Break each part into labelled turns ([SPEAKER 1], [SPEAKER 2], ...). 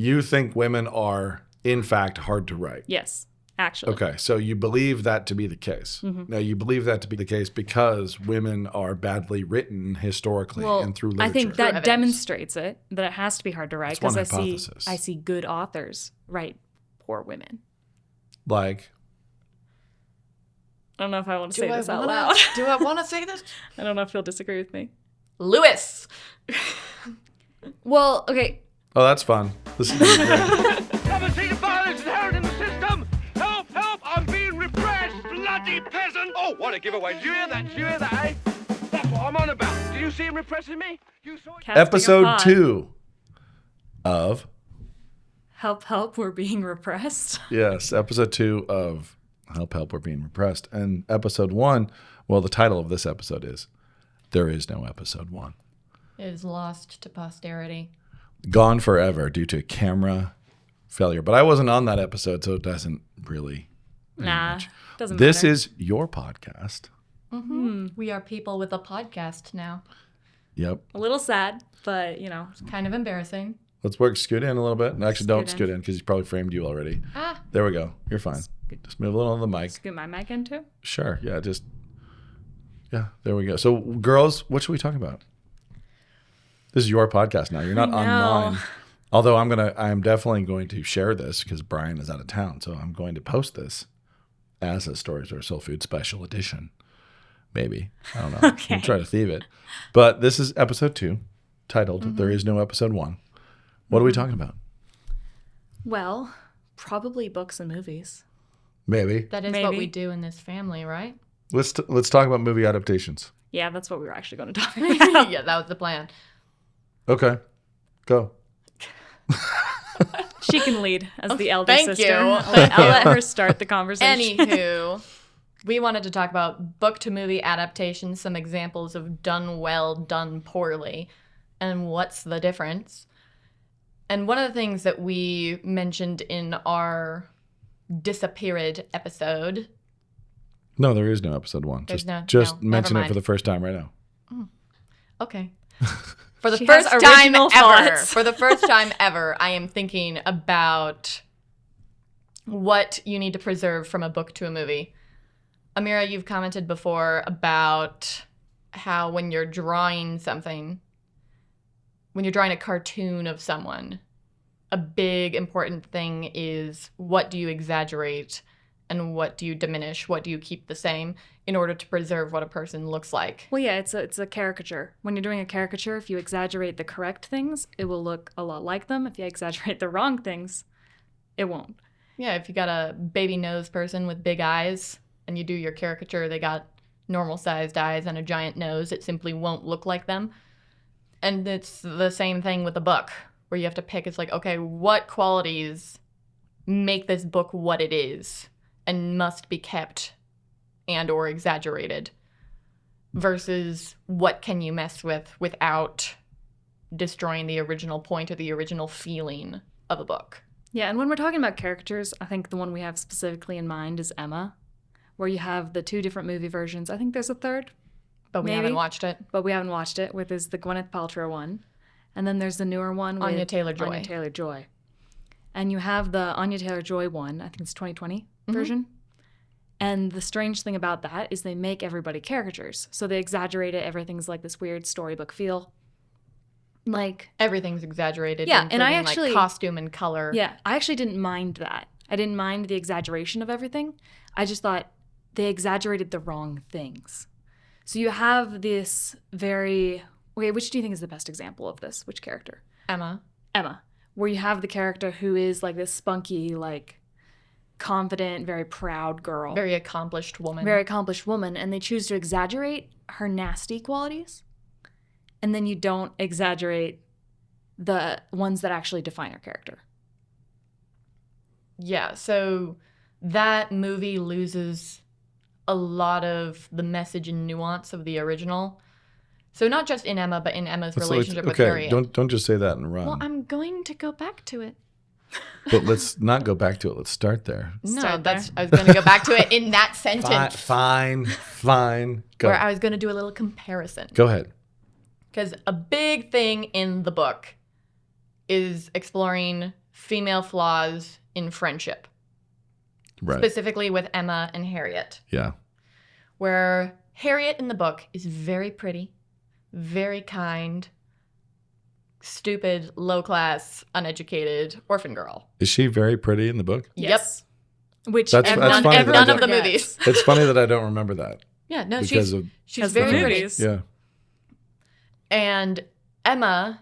[SPEAKER 1] You think women are, in fact, hard to write?
[SPEAKER 2] Yes, actually.
[SPEAKER 1] Okay, so you believe that to be the case. Now, you believe that to be the case because women are badly written historically and through literature.
[SPEAKER 2] I think that demonstrates it, that it has to be hard to write, because I see good authors write poor women.
[SPEAKER 1] Like?
[SPEAKER 2] I don't know if I want to say this out loud.
[SPEAKER 3] Do I want to say this?
[SPEAKER 2] I don't know if you'll disagree with me.
[SPEAKER 3] Lewis.
[SPEAKER 2] Well, okay.
[SPEAKER 1] Oh, that's fun. This is great.
[SPEAKER 4] Haven't seen violence inherent in the system. Help, help, I'm being repressed, bloody peasant. Oh, what a giveaway. Did you hear that? Did you hear that, eh? That's what I'm on about. Did you see him repressing me? You saw it?
[SPEAKER 1] Episode 2 of...
[SPEAKER 2] Help, help, we're being repressed.
[SPEAKER 1] Yes, episode 2 of Help, Help, We're Being Repressed. And episode 1, well, the title of this episode is There Is No Episode 1.
[SPEAKER 3] It is lost to posterity.
[SPEAKER 1] Gone forever due to camera failure. But I wasn't on that episode, so it doesn't really
[SPEAKER 2] Doesn't matter.
[SPEAKER 1] This is your podcast.
[SPEAKER 3] Mm-hmm. We are people with a podcast now.
[SPEAKER 1] Yep.
[SPEAKER 2] A little sad, but, you know.
[SPEAKER 3] It's kind of embarrassing.
[SPEAKER 1] Let's work Scoot in a little bit. Actually, don't scoot in because he's probably framed you already. There we go. You're fine. Just move a little on the mic.
[SPEAKER 2] Scoot my mic in too?
[SPEAKER 1] Sure. Yeah, there we go. So, girls, what should we talk about? This is your podcast now. You're not on mine. Although I am definitely going to share this because Brian is out of town. So I'm going to post this as a Stories or Soul Food special edition. Maybe. I don't know.
[SPEAKER 2] Okay.
[SPEAKER 1] I'll try to thieve it. But this is episode 2, titled There Is No Episode 1. What are we talking about?
[SPEAKER 2] Well, probably books and movies.
[SPEAKER 1] Maybe.
[SPEAKER 3] That is what we do in this family, right?
[SPEAKER 1] Let's talk about movie adaptations.
[SPEAKER 2] Yeah, that's what we were actually going to talk about.
[SPEAKER 3] Yeah, that was the plan.
[SPEAKER 1] Okay. Go.
[SPEAKER 2] She can lead as the elder
[SPEAKER 3] Thank
[SPEAKER 2] sister.
[SPEAKER 3] you.
[SPEAKER 2] I'll let her start the conversation.
[SPEAKER 3] Anywho, we wanted to talk about book-to-movie adaptations, some examples of done well, done poorly, and what's the difference. And one of the things that we mentioned in our disappeared episode...
[SPEAKER 1] No, there is no episode 1. Just mention it for the first time right now.
[SPEAKER 3] Okay. For the
[SPEAKER 2] She
[SPEAKER 3] first
[SPEAKER 2] has
[SPEAKER 3] time
[SPEAKER 2] original
[SPEAKER 3] ever,
[SPEAKER 2] thoughts.
[SPEAKER 3] for the first time ever, I am thinking about what you need to preserve from a book to a movie. Ameera, you've commented before about how when you're drawing something, when you're drawing a cartoon of someone, a big important thing is what do you exaggerate and what do you diminish, what do you keep the same in order to preserve what a person looks like.
[SPEAKER 2] Well, yeah, it's a caricature. When you're doing a caricature, if you exaggerate the correct things, it will look a lot like them. If you exaggerate the wrong things, it won't.
[SPEAKER 3] Yeah, if you got a baby nose person with big eyes and you do your caricature, they got normal sized eyes and a giant nose, it simply won't look like them. And it's the same thing with a book, where you have to pick, it's like, okay, what qualities make this book what it is and must be kept and or exaggerated versus what can you mess with without destroying the original point or the original feeling of a book.
[SPEAKER 2] Yeah, and when we're talking about caricatures, I think the one we have specifically in mind is Emma, where you have the 2 different movie versions. I think there's a third.
[SPEAKER 3] But we haven't watched it.
[SPEAKER 2] But we haven't watched it, with is the Gwyneth Paltrow one. And then there's the newer one with
[SPEAKER 3] Anya Taylor-Joy.
[SPEAKER 2] Anya Taylor-Joy. And you have the Anya Taylor-Joy one, I think it's 2020 version. And the strange thing about that is they make everybody caricatures. So they exaggerate it. Everything's like this weird storybook feel. Like
[SPEAKER 3] everything's exaggerated.
[SPEAKER 2] Yeah, and I actually...
[SPEAKER 3] like costume and color.
[SPEAKER 2] Yeah, I actually didn't mind that. I didn't mind the exaggeration of everything. I just thought they exaggerated the wrong things. So you have this very... Okay, which do you think is the best example of this? Which character?
[SPEAKER 3] Emma.
[SPEAKER 2] Where you have the character who is like this spunky, like confident, very proud girl.
[SPEAKER 3] Very accomplished woman.
[SPEAKER 2] And they choose to exaggerate her nasty qualities. And then you don't exaggerate the ones that actually define her character.
[SPEAKER 3] Yeah, so that movie loses a lot of the message and nuance of the original. So not just in Emma, but in Emma's relationship with Harriet.
[SPEAKER 1] Don't just say that and run.
[SPEAKER 3] Well, I'm going to go back to it.
[SPEAKER 1] But let's not go back to it. Let's start there.
[SPEAKER 3] I was going to go back to it in that sentence.
[SPEAKER 1] Fine. Go.
[SPEAKER 3] Where I was going to do a little comparison.
[SPEAKER 1] Go ahead.
[SPEAKER 3] Because a big thing in the book is exploring female flaws in friendship,
[SPEAKER 1] Right.
[SPEAKER 3] specifically with Emma and Harriet.
[SPEAKER 1] Yeah.
[SPEAKER 3] Where Harriet in the book is very pretty, very kind, stupid, low-class, uneducated orphan girl.
[SPEAKER 1] Is she very pretty in the book?
[SPEAKER 2] Yes. Which
[SPEAKER 1] That's
[SPEAKER 2] everyone,
[SPEAKER 1] funny
[SPEAKER 2] everyone
[SPEAKER 1] that I
[SPEAKER 3] none of the
[SPEAKER 2] forgets.
[SPEAKER 3] movies.
[SPEAKER 1] It's funny that I don't remember that.
[SPEAKER 3] Yeah, no,
[SPEAKER 1] Because
[SPEAKER 3] she's
[SPEAKER 2] Because the
[SPEAKER 3] very pretty.
[SPEAKER 2] movies.
[SPEAKER 1] yeah.
[SPEAKER 3] And Emma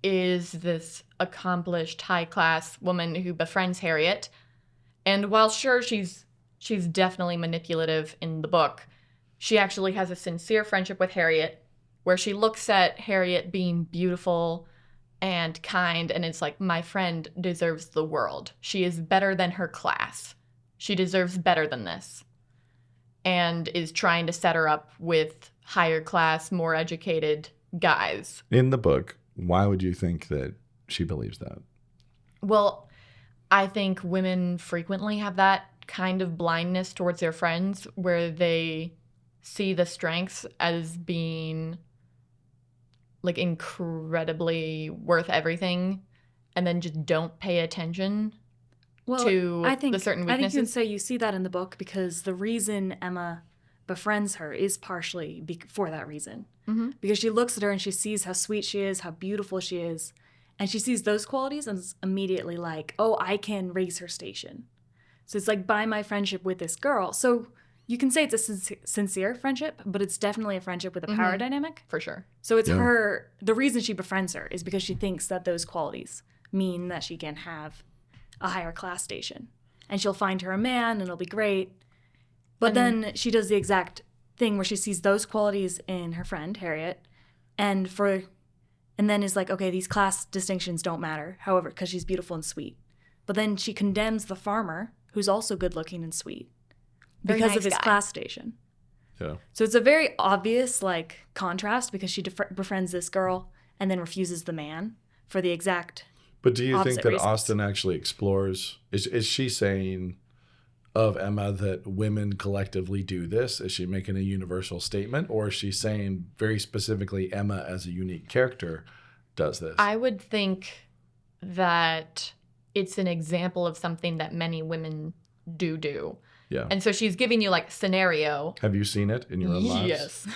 [SPEAKER 3] is this accomplished, high-class woman who befriends Harriet. And while sure she's definitely manipulative in the book, she actually has a sincere friendship with Harriet, where she looks at Harriet being beautiful and kind, and it's like, my friend deserves the world. She is better than her class. She deserves better than this. And is trying to set her up with higher class, more educated guys.
[SPEAKER 1] In the book, why would you think that she believes that?
[SPEAKER 3] Well, I think women frequently have that kind of blindness towards their friends where they see the strengths as being like incredibly worth everything and then just don't pay attention to the certain
[SPEAKER 2] I think you can
[SPEAKER 3] weaknesses.
[SPEAKER 2] say you see that in the book because the reason Emma befriends her is partially for that reason.
[SPEAKER 3] Mm-hmm.
[SPEAKER 2] Because she looks at her and she sees how sweet she is, how beautiful she is, and she sees those qualities and is immediately like, oh, I can raise her station. So it's like, by my friendship with this girl. So you can say it's a sincere friendship, but it's definitely a friendship with a power dynamic.
[SPEAKER 3] For sure.
[SPEAKER 2] So it's
[SPEAKER 1] Yeah.
[SPEAKER 2] her, the reason she befriends her is because she thinks that those qualities mean that she can have a higher class station. And she'll find her a man and it'll be great. But then she does the exact thing where she sees those qualities in her friend, Harriet, and then is like, okay, these class distinctions don't matter, however, because she's beautiful and sweet. But then she condemns the farmer, who's also good looking and sweet,
[SPEAKER 3] Very
[SPEAKER 2] because
[SPEAKER 3] nice
[SPEAKER 2] of his
[SPEAKER 3] guy.
[SPEAKER 2] class station.
[SPEAKER 1] Yeah.
[SPEAKER 2] So it's a very obvious like contrast because she befriends this girl and then refuses the man for the exact.
[SPEAKER 1] But do you think
[SPEAKER 2] Opposite
[SPEAKER 1] that
[SPEAKER 2] reasons.
[SPEAKER 1] Austen actually explores? Is she saying of Emma that women collectively do this? Is she making a universal statement, or is she saying very specifically Emma as a unique character does this?
[SPEAKER 3] I would think that it's an example of something that many women do.
[SPEAKER 1] Yeah.
[SPEAKER 3] And so she's giving you like scenario.
[SPEAKER 1] Have you seen it in your own lives?
[SPEAKER 3] Yes.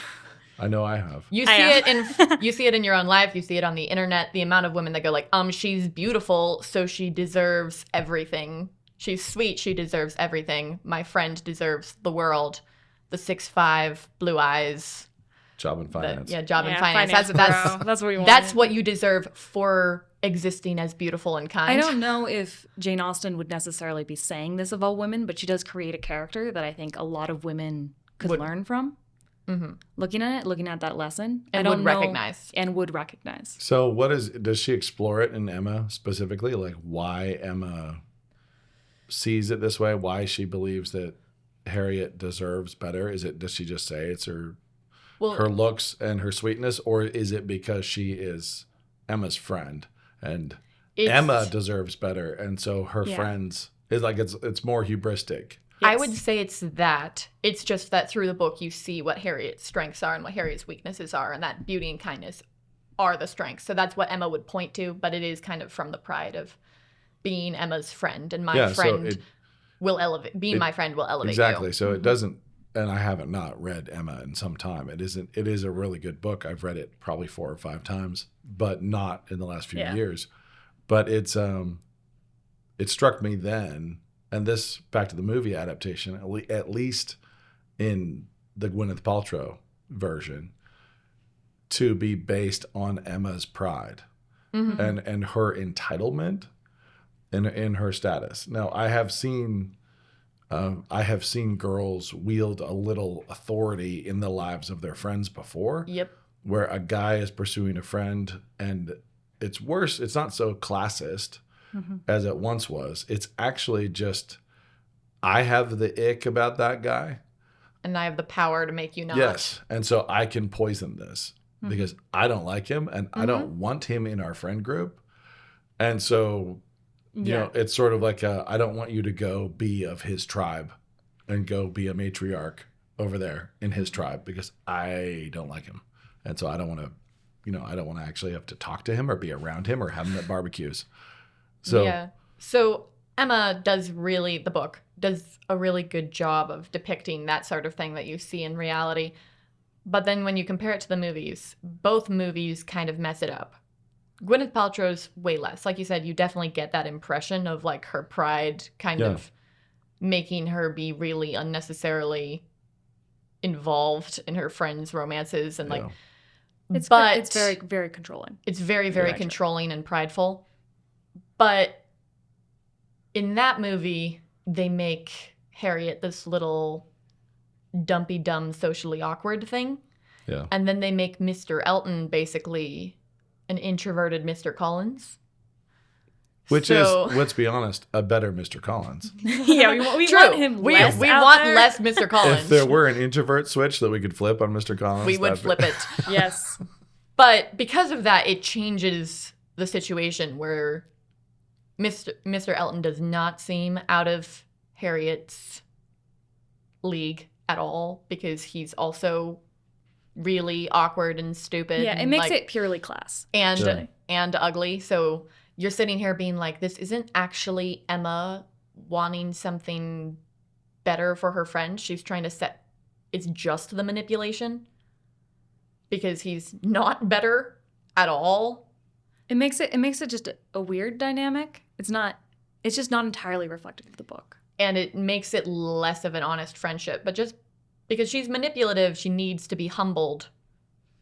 [SPEAKER 1] I know I have.
[SPEAKER 3] You see it in your own life, you see it on the internet, the amount of women that go like, she's beautiful, so she deserves everything. She's sweet, she deserves everything. My friend deserves the world. The 6'5", blue eyes.
[SPEAKER 1] Job and finance.
[SPEAKER 3] Job and finance.
[SPEAKER 2] That's what we want.
[SPEAKER 3] That's what you deserve for existing as beautiful and kind.
[SPEAKER 2] I don't know if Jane Austen would necessarily be saying this of all women, but she does create a character that I think a lot of women could learn from.
[SPEAKER 3] Mm-hmm.
[SPEAKER 2] Looking at that lesson.
[SPEAKER 3] And
[SPEAKER 2] I don't
[SPEAKER 3] would
[SPEAKER 2] know-
[SPEAKER 3] recognize.
[SPEAKER 2] And would recognize.
[SPEAKER 1] So does she explore it in Emma specifically? Like why Emma sees it this way? Why she believes that Harriet deserves better? Does she just say it's her looks and her sweetness, or is it because she is Emma's friend and Emma deserves better, and so her friends is like it's more hubristic?
[SPEAKER 3] I would say it's that. It's just that through the book you see what Harriet's strengths are and what Harriet's weaknesses are, and that beauty and kindness are the strengths. So that's what Emma would point to, but it is kind of from the pride of being Emma's friend, and my friend will elevate. My friend will elevate
[SPEAKER 1] exactly.
[SPEAKER 3] you.
[SPEAKER 1] So it doesn't. And I haven't not read Emma in some time. It is a really good book. I've read it probably 4 or 5 times, but not in the last few years. But it struck me then, and this back to the movie adaptation, at least in the Gwyneth Paltrow version, to be based on Emma's pride and her entitlement and her status. Now, I have seen girls wield a little authority in the lives of their friends before.
[SPEAKER 3] Yep.
[SPEAKER 1] Where a guy is pursuing a friend, and it's worse. It's not so classist as it once was. It's actually just, I have the ick about that guy.
[SPEAKER 3] And I have the power to make you not.
[SPEAKER 1] Yes. And so I can poison this because I don't like him and I don't want him in our friend group. And so, you know, it's sort of like I don't want you to go be of his tribe and go be a matriarch over there in his tribe because I don't like him. And so I don't want to, I don't want to actually have to talk to him or be around him or have him at barbecues.
[SPEAKER 3] So Emma the book does a really good job of depicting that sort of thing that you see in reality. But then when you compare it to the movies, both movies kind of mess it up. Gwyneth Paltrow's way less. Like you said, you definitely get that impression of like her pride kind of making her be really unnecessarily involved in her friends' romances and like.
[SPEAKER 2] It's very, very controlling.
[SPEAKER 3] It's very, very controlling and prideful. But in that movie, they make Harriet this little dumpy, dumb, socially awkward thing.
[SPEAKER 1] Yeah.
[SPEAKER 3] And then they make Mr. Elton basically an introverted Mr. Collins.
[SPEAKER 1] Which is, let's be honest, a better Mr. Collins.
[SPEAKER 2] Yeah, we want him less
[SPEAKER 3] we
[SPEAKER 2] out
[SPEAKER 3] want
[SPEAKER 2] there.
[SPEAKER 3] less Mr. Collins.
[SPEAKER 1] If there were an introvert switch that we could flip on Mr. Collins,
[SPEAKER 3] we would flip it.
[SPEAKER 2] Yes.
[SPEAKER 3] But because of that, it changes the situation where Mr. Elton does not seem out of Harriet's league at all because he's also really awkward and stupid.
[SPEAKER 2] Yeah, it makes it purely class.
[SPEAKER 3] And ugly. So you're sitting here being like, this isn't actually Emma wanting something better for her friend. She's trying to it's just the manipulation because he's not better at all.
[SPEAKER 2] It makes it just a weird dynamic. It's just not entirely reflective of the book.
[SPEAKER 3] And it makes it less of an honest friendship. But just because she's manipulative, she needs to be humbled.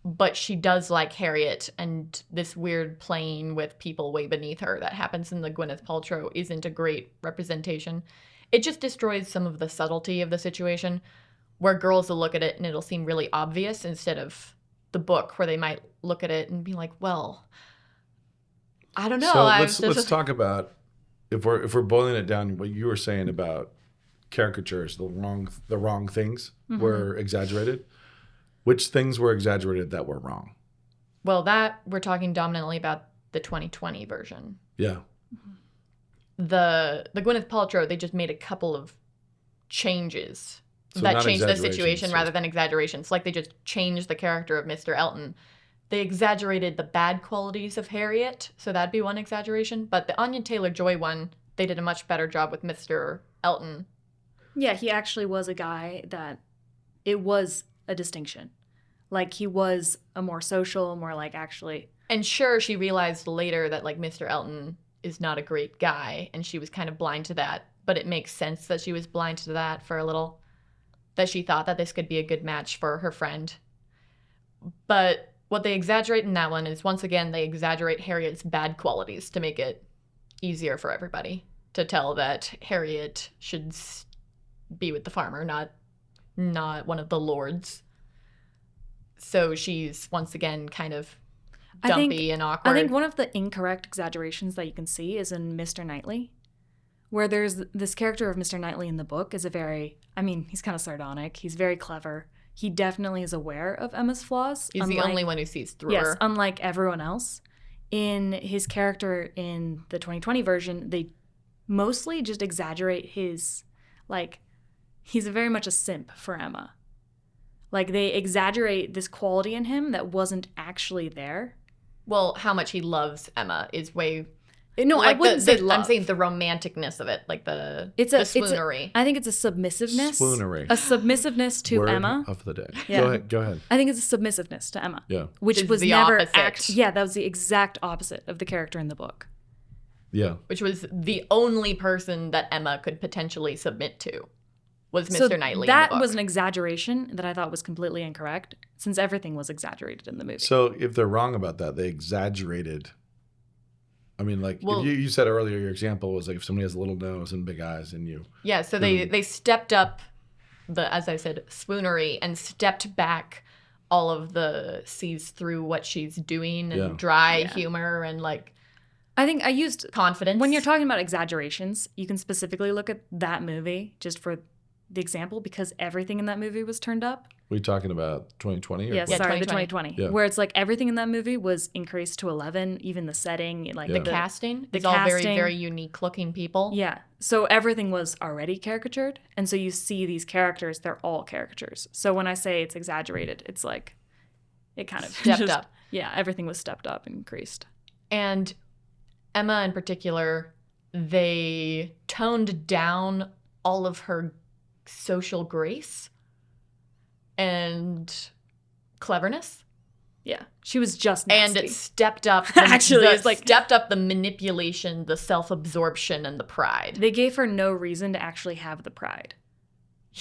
[SPEAKER 3] But she does like Harriet, and this weird playing with people way beneath her that happens in the Gwyneth Paltrow isn't a great representation. It just destroys some of the subtlety of the situation, where girls will look at it and it'll seem really obvious instead of the book where they might look at it and be like, well, I don't know.
[SPEAKER 1] So let's talk about if we're boiling it down, what you were saying about caricatures, the wrong things were exaggerated. Which things were exaggerated that were wrong?
[SPEAKER 3] Well, that we're talking dominantly about the 2020 version.
[SPEAKER 1] Yeah.
[SPEAKER 3] The Gwyneth Paltrow, they just made a couple of changes that changed the situation rather than exaggerations. Like they just changed the character of Mr. Elton. They exaggerated the bad qualities of Harriet, so that'd be one exaggeration. But the Anya Taylor-Joy one, they did a much better job with Mr. Elton.
[SPEAKER 2] Yeah, he actually was a guy that it was a distinction. Like he was a more social, more like actually.
[SPEAKER 3] And sure, she realized later that like Mr. Elton is not a great guy, and she was kind of blind to that. But it makes sense that she was blind to that for a little. That she thought that this could be a good match for her friend. But what they exaggerate in that one is, once again, they exaggerate Harriet's bad qualities to make it easier for everybody to tell that Harriet should be with the farmer, not one of the lords. So she's, once again, kind of dumpy and awkward.
[SPEAKER 2] I think one of the incorrect exaggerations that you can see is in Mr. Knightley, where there's this character of Mr. Knightley in the book is he's kind of sardonic. He's very clever. He definitely is aware of Emma's flaws.
[SPEAKER 3] He's the only one who sees through her.
[SPEAKER 2] Yes, unlike everyone else. In his character in the 2020 version, they mostly just exaggerate his, he's very much a simp for Emma. Like, they exaggerate this quality in him that wasn't actually there.
[SPEAKER 3] Well, how much he loves Emma is way...
[SPEAKER 2] No, I wouldn't say love.
[SPEAKER 3] I'm saying the romanticness of it, like the swoonery.
[SPEAKER 2] I think it's a submissiveness.
[SPEAKER 1] Swoonery.
[SPEAKER 2] A submissiveness to
[SPEAKER 1] Word
[SPEAKER 2] Emma.
[SPEAKER 1] of the day.
[SPEAKER 2] Yeah.
[SPEAKER 1] Go ahead.
[SPEAKER 2] I think it's a submissiveness to Emma.
[SPEAKER 1] Yeah.
[SPEAKER 2] Which was
[SPEAKER 3] the
[SPEAKER 2] never
[SPEAKER 3] opposite.
[SPEAKER 2] that was the exact opposite of the character in the book.
[SPEAKER 1] Yeah.
[SPEAKER 3] Which was the only person that Emma could potentially submit to was Mr. Knightley in the book.
[SPEAKER 2] That was an exaggeration that I thought was completely incorrect, since everything was exaggerated in the movie.
[SPEAKER 1] So if they're wrong about that, they exaggerated. I mean, if you said earlier, your example was like if somebody has a little nose and big eyes and you.
[SPEAKER 3] Yeah, so they stepped up as I said, swoonery and stepped back all of the sees through what she's doing and dry humor and
[SPEAKER 2] I think I used
[SPEAKER 3] confidence.
[SPEAKER 2] When you're talking about exaggerations, you can specifically look at that movie just for the example because everything in that movie was turned up.
[SPEAKER 1] Were you talking about 2020?
[SPEAKER 2] Yes, sorry, 2020.
[SPEAKER 1] Yeah.
[SPEAKER 2] Where it's everything in that movie was increased to 11, even the setting.
[SPEAKER 3] The casting.
[SPEAKER 2] The
[SPEAKER 3] it's all very,
[SPEAKER 2] casting.
[SPEAKER 3] very unique looking people.
[SPEAKER 2] Yeah. So everything was already caricatured. And so you see these characters, they're all caricatures. So when I say it's exaggerated, it's it kind of
[SPEAKER 3] stepped up.
[SPEAKER 2] Yeah, everything was stepped up and increased.
[SPEAKER 3] And Emma in particular, they toned down all of her social grace and cleverness.
[SPEAKER 2] Yeah. She was just nasty.
[SPEAKER 3] And it stepped up stepped up the manipulation, the self-absorption, and the pride.
[SPEAKER 2] They gave her no reason to actually have the pride.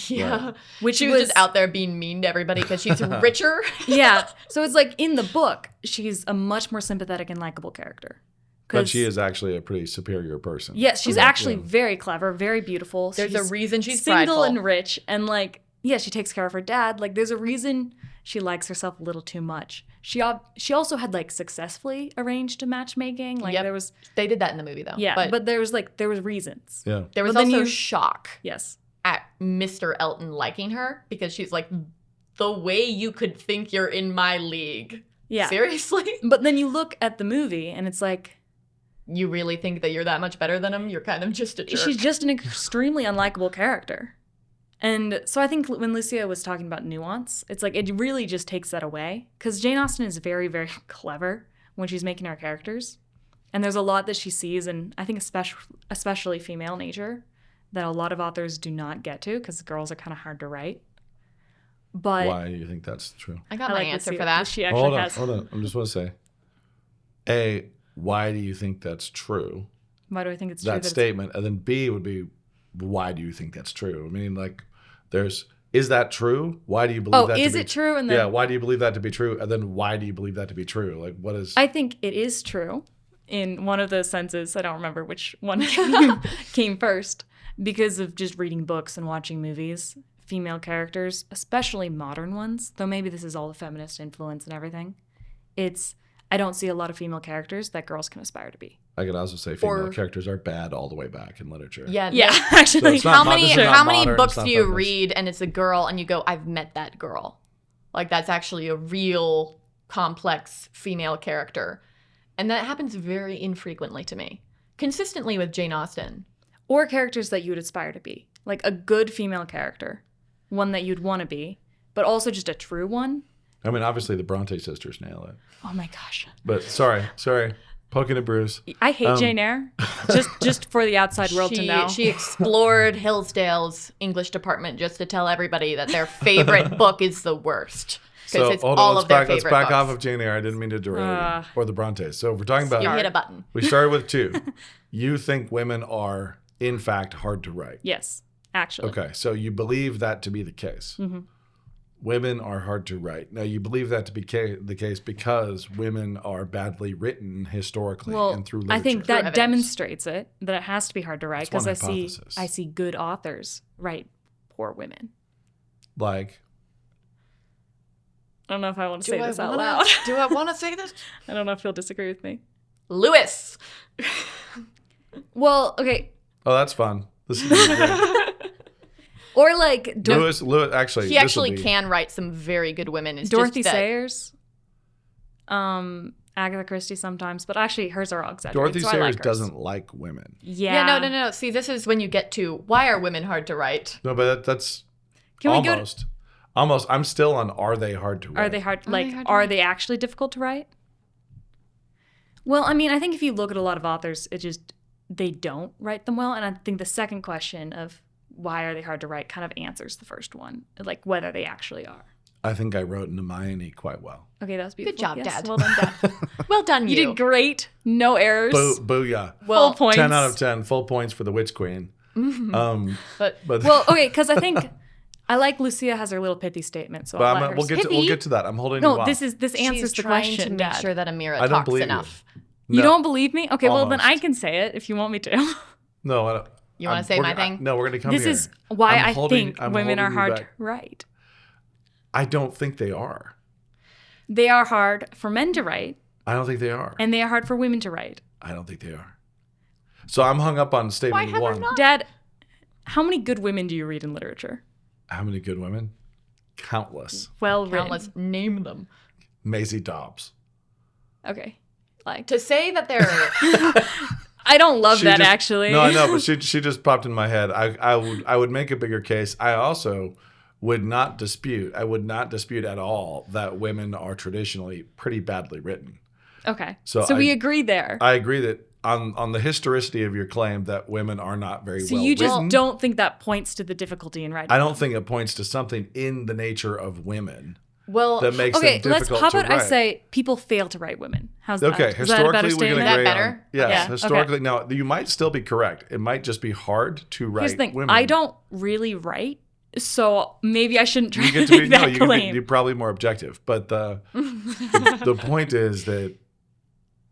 [SPEAKER 3] Yeah.
[SPEAKER 1] Right.
[SPEAKER 2] Which
[SPEAKER 3] she was just out there being mean to everybody because she's richer.
[SPEAKER 2] Yeah. So it's like in the book, she's a much more sympathetic and likable character.
[SPEAKER 1] But she is actually a pretty superior person.
[SPEAKER 2] Yes, she's actually very clever, very beautiful.
[SPEAKER 3] There's a reason she's
[SPEAKER 2] single
[SPEAKER 3] prideful.
[SPEAKER 2] and rich, and like, yeah, she takes care of her dad. Like, there's a reason she likes herself a little too much. She also had like successfully arranged matchmaking. Like there was
[SPEAKER 3] they did that in the movie though.
[SPEAKER 2] Yeah, but there was reasons.
[SPEAKER 1] Yeah.
[SPEAKER 3] There was also shock.
[SPEAKER 2] Yes.
[SPEAKER 3] At Mr. Elton liking her because she's like, the way you could think you're in my league.
[SPEAKER 2] Yeah.
[SPEAKER 3] Seriously?
[SPEAKER 2] But then you look at the movie and it's like,
[SPEAKER 3] you really think that you're that much better than him? You're kind of just a jerk.
[SPEAKER 2] She's just an extremely unlikable character. And so I think when Lucia was talking about nuance, it's like it really just takes that away. Because Jane Austen is very, very clever when she's making her characters. And there's a lot that she sees, and I think especially female nature, that a lot of authors do not get to because girls are kind of hard to write. But
[SPEAKER 1] why do you think that's true?
[SPEAKER 3] I got my answer for that.
[SPEAKER 2] She actually
[SPEAKER 1] Hold on. I just want to say, A, why do you think that's true?
[SPEAKER 2] Why do I think it's true?
[SPEAKER 1] That statement. And then B would be, why do you think that's true? I mean, like, is that true? Why do you believe that to be
[SPEAKER 2] true? Oh, is it true? And then,
[SPEAKER 1] yeah, why do you believe that to be true? And then why do you believe that to be true? Like, what is...
[SPEAKER 2] I think it is true in one of those senses. I don't remember which one came first. Because of just reading books and watching movies, female characters, especially modern ones, though maybe this is all the feminist influence and everything, I don't see a lot of female characters that girls can aspire to be.
[SPEAKER 1] I could also say female characters are bad all the way back in literature.
[SPEAKER 3] Yeah,
[SPEAKER 2] actually.
[SPEAKER 3] So how many books do you read and it's a girl and you go, I've met that girl? Like, that's actually a real complex female character. And that happens very infrequently to me. Consistently with Jane Austen.
[SPEAKER 2] Or characters that you would aspire to be. Like a good female character. One that you'd want to be. But also just a true one.
[SPEAKER 1] I mean, obviously the Bronte sisters nail it.
[SPEAKER 2] Oh my gosh.
[SPEAKER 1] But sorry. Poking at Bruce.
[SPEAKER 2] I hate Jane Eyre. Just for the outside world to know.
[SPEAKER 3] She explored Hillsdale's English department just to tell everybody that their favorite book is the worst. Because it's all of their favorite books.
[SPEAKER 1] Let's back off of Jane Eyre. I didn't mean to derail you. Or the Brontes. So if we're talking about...
[SPEAKER 3] You hit a button.
[SPEAKER 1] We started with 2. You think women are, in fact, hard to write.
[SPEAKER 2] Yes, actually.
[SPEAKER 1] Okay, so you believe that to be the case. Mm-hmm. Women are hard to write. Now, you believe that to be the case because women are badly written historically and through literature.
[SPEAKER 2] I think that demonstrates that it has to be hard to write because I see good authors write poor women.
[SPEAKER 1] Like...
[SPEAKER 2] I don't know if I want to say this out loud.
[SPEAKER 3] Do I want to say this?
[SPEAKER 2] I don't know if you'll disagree with me.
[SPEAKER 3] Lewis.
[SPEAKER 2] Well, okay.
[SPEAKER 1] Oh, that's fun. This is great.
[SPEAKER 2] Or like
[SPEAKER 1] Lewis actually.
[SPEAKER 3] He actually can write some very good women. It's
[SPEAKER 2] Dorothy
[SPEAKER 3] just that...
[SPEAKER 2] Sayers, Agatha Christie sometimes, but actually hers are all exaggerated.
[SPEAKER 1] Dorothy
[SPEAKER 2] so
[SPEAKER 1] Sayers
[SPEAKER 2] like
[SPEAKER 1] doesn't like women.
[SPEAKER 2] Yeah.
[SPEAKER 3] No. See, this is when you get to why are women hard to write?
[SPEAKER 1] No, but that's almost. I'm still on. Are they hard to write?
[SPEAKER 2] Are they hard? Are they actually difficult to write? Well, I mean, I think if you look at a lot of authors, they don't write them well, and I think the second question of why are they hard to write kind of answers the first one, like whether they actually are.
[SPEAKER 1] I think I wrote Hermione quite well.
[SPEAKER 2] Okay, that was beautiful.
[SPEAKER 3] Good job,
[SPEAKER 2] yes,
[SPEAKER 3] Dad.
[SPEAKER 2] Well done, Dad.
[SPEAKER 3] Well done,
[SPEAKER 2] you did great. No errors.
[SPEAKER 1] Booyah.
[SPEAKER 2] Well, full points.
[SPEAKER 1] 10 out of 10. Full points for the Witch Queen.
[SPEAKER 3] Mm-hmm.
[SPEAKER 1] But
[SPEAKER 2] well, okay, because I think I like Lucia has her little pithy statement, so
[SPEAKER 1] we'll get to that. I'm holding you off.
[SPEAKER 2] this answers the question.
[SPEAKER 3] To make
[SPEAKER 2] Dad.
[SPEAKER 3] sure that Ameera talks enough.
[SPEAKER 2] You don't believe me? Okay,
[SPEAKER 1] Almost.
[SPEAKER 2] well then I can say it if you want me to.
[SPEAKER 1] No, I don't.
[SPEAKER 3] You want to say my thing?
[SPEAKER 1] No, we're going to come here.
[SPEAKER 2] This is why I think women are hard to write.
[SPEAKER 1] I don't think they are.
[SPEAKER 2] They are hard for men to write.
[SPEAKER 1] I don't think they are.
[SPEAKER 2] And they are hard for women to write.
[SPEAKER 1] I don't think they are. So I'm hung up on statement 1.
[SPEAKER 2] Dad, how many good women do you read in literature?
[SPEAKER 1] How many good women? Countless.
[SPEAKER 3] Countless. Name them.
[SPEAKER 1] Maisie Dobbs.
[SPEAKER 2] Okay. Like
[SPEAKER 3] to say that they're...
[SPEAKER 2] I don't love that actually.
[SPEAKER 1] No, I know, but she just popped in my head. I would make a bigger case. I also would not dispute. I would not dispute at all that women are traditionally pretty badly written.
[SPEAKER 2] Okay.
[SPEAKER 1] So
[SPEAKER 2] we agree there.
[SPEAKER 1] I agree that on the historicity of your claim that women are not very
[SPEAKER 2] So
[SPEAKER 1] well
[SPEAKER 2] you just
[SPEAKER 1] written,
[SPEAKER 2] don't think that points to the difficulty in writing?
[SPEAKER 1] I don't think it points to something in the nature of women
[SPEAKER 3] Well,
[SPEAKER 1] that makes
[SPEAKER 2] Okay,
[SPEAKER 1] them difficult
[SPEAKER 2] how
[SPEAKER 1] to
[SPEAKER 2] about
[SPEAKER 1] write.
[SPEAKER 2] I say people fail to write women? How's that?
[SPEAKER 1] Okay,
[SPEAKER 2] Is that a better
[SPEAKER 1] historically we're going to
[SPEAKER 2] statement?
[SPEAKER 1] agree
[SPEAKER 3] Is that
[SPEAKER 1] on.
[SPEAKER 3] better?
[SPEAKER 1] Yes,
[SPEAKER 2] Yeah, okay.
[SPEAKER 1] historically. Now, you might still be correct. It might just be hard to write
[SPEAKER 2] Here's the thing.
[SPEAKER 1] women.
[SPEAKER 2] I don't really write, so maybe I shouldn't try
[SPEAKER 1] You
[SPEAKER 2] to
[SPEAKER 1] get to be
[SPEAKER 2] make
[SPEAKER 1] no.
[SPEAKER 2] that
[SPEAKER 1] You can
[SPEAKER 2] claim.
[SPEAKER 1] be probably more objective, but the point is that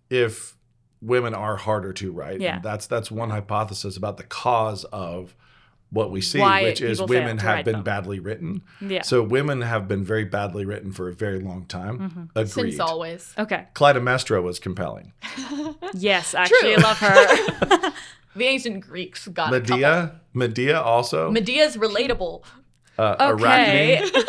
[SPEAKER 1] if women are harder to write,
[SPEAKER 2] Yeah.
[SPEAKER 1] and that's one hypothesis about the cause of what we see,
[SPEAKER 2] Why
[SPEAKER 1] which is
[SPEAKER 2] people fail
[SPEAKER 1] women
[SPEAKER 2] to
[SPEAKER 1] have
[SPEAKER 2] write
[SPEAKER 1] been
[SPEAKER 2] them.
[SPEAKER 1] badly written.
[SPEAKER 2] Yeah.
[SPEAKER 1] So women have been very badly written for a very long time. Agreed.
[SPEAKER 3] since always.
[SPEAKER 2] Okay.
[SPEAKER 1] Clytemnestra was compelling.
[SPEAKER 2] Yes, actually,
[SPEAKER 3] True.
[SPEAKER 2] I love her.
[SPEAKER 3] The ancient Greeks got a couple.
[SPEAKER 1] Medea also.
[SPEAKER 3] Medea's relatable.
[SPEAKER 2] Okay.
[SPEAKER 1] Arachne.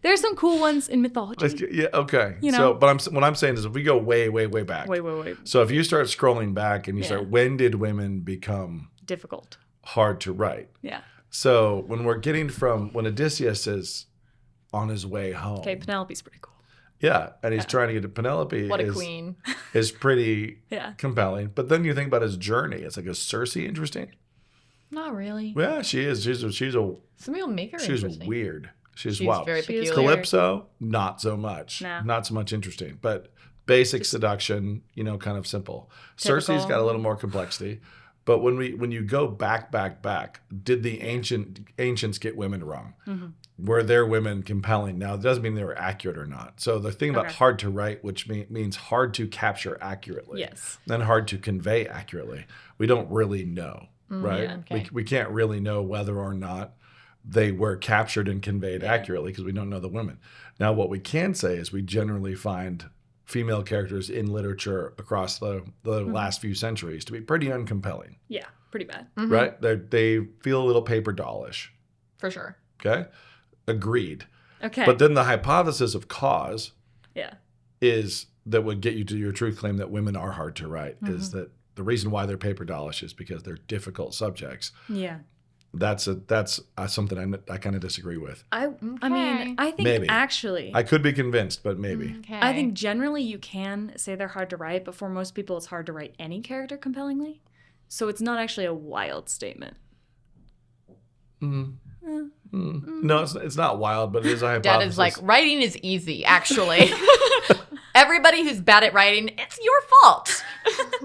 [SPEAKER 2] There's some cool ones in mythology.
[SPEAKER 1] Yeah. Okay.
[SPEAKER 2] You know.
[SPEAKER 1] So, but what I'm saying is, if we go way, way, way back.
[SPEAKER 2] Wait.
[SPEAKER 1] So if you start scrolling back and you
[SPEAKER 2] Yeah.
[SPEAKER 1] start, when did women become
[SPEAKER 2] Difficult.
[SPEAKER 1] hard to write?
[SPEAKER 2] Yeah.
[SPEAKER 1] So when we're getting from when Odysseus is on his way home,
[SPEAKER 2] Okay, Penelope's pretty cool.
[SPEAKER 1] yeah, and he's trying to get to Penelope.
[SPEAKER 3] What a queen.
[SPEAKER 1] Is pretty
[SPEAKER 2] Yeah.
[SPEAKER 1] compelling. But then you think about his journey. It's like, is Circe interesting?
[SPEAKER 3] Not really.
[SPEAKER 1] Yeah, she is. She's
[SPEAKER 3] Some people make her
[SPEAKER 1] she's
[SPEAKER 3] interesting.
[SPEAKER 1] weird. She's
[SPEAKER 3] She's
[SPEAKER 1] wild.
[SPEAKER 3] very
[SPEAKER 2] She is
[SPEAKER 3] peculiar.
[SPEAKER 1] Calypso, not so much.
[SPEAKER 2] No.
[SPEAKER 1] Not so much interesting. But basic seduction, kind of simple. Circe's
[SPEAKER 2] Typical.
[SPEAKER 1] got a little more complexity. But when you go back, did the ancients get women wrong?
[SPEAKER 2] Mm-hmm.
[SPEAKER 1] Were their women compelling? Now, it doesn't mean they were accurate or not. So the thing about
[SPEAKER 2] Okay.
[SPEAKER 1] hard to write, which means hard to capture accurately,
[SPEAKER 2] Yes.
[SPEAKER 1] and hard to convey accurately, we don't really know, right?
[SPEAKER 3] yeah, okay.
[SPEAKER 1] We can't really know whether or not they were captured and conveyed accurately because we don't know the women. Now, what we can say is we generally find female characters in literature across the last few centuries to be pretty uncompelling,
[SPEAKER 2] Yeah, pretty bad.
[SPEAKER 1] right? They feel a little paper dollish,
[SPEAKER 3] For sure.
[SPEAKER 1] okay? Agreed.
[SPEAKER 2] Okay.
[SPEAKER 1] But then the hypothesis of cause
[SPEAKER 2] yeah.
[SPEAKER 1] is that would get you to your truth claim that women are hard to write is that the reason why they're paper dollish is because they're difficult subjects.
[SPEAKER 2] Yeah.
[SPEAKER 1] That's something I kind of disagree with.
[SPEAKER 2] I mean, I think
[SPEAKER 1] Maybe.
[SPEAKER 2] actually,
[SPEAKER 1] I could be convinced, but maybe.
[SPEAKER 3] Okay.
[SPEAKER 2] I think generally you can say they're hard to write, but for most people it's hard to write any character compellingly. So it's not actually a wild statement.
[SPEAKER 1] No, it's not wild, but it is a hypothesis.
[SPEAKER 3] Dad is like, writing is easy, actually. Everybody who's bad at writing, it's your fault.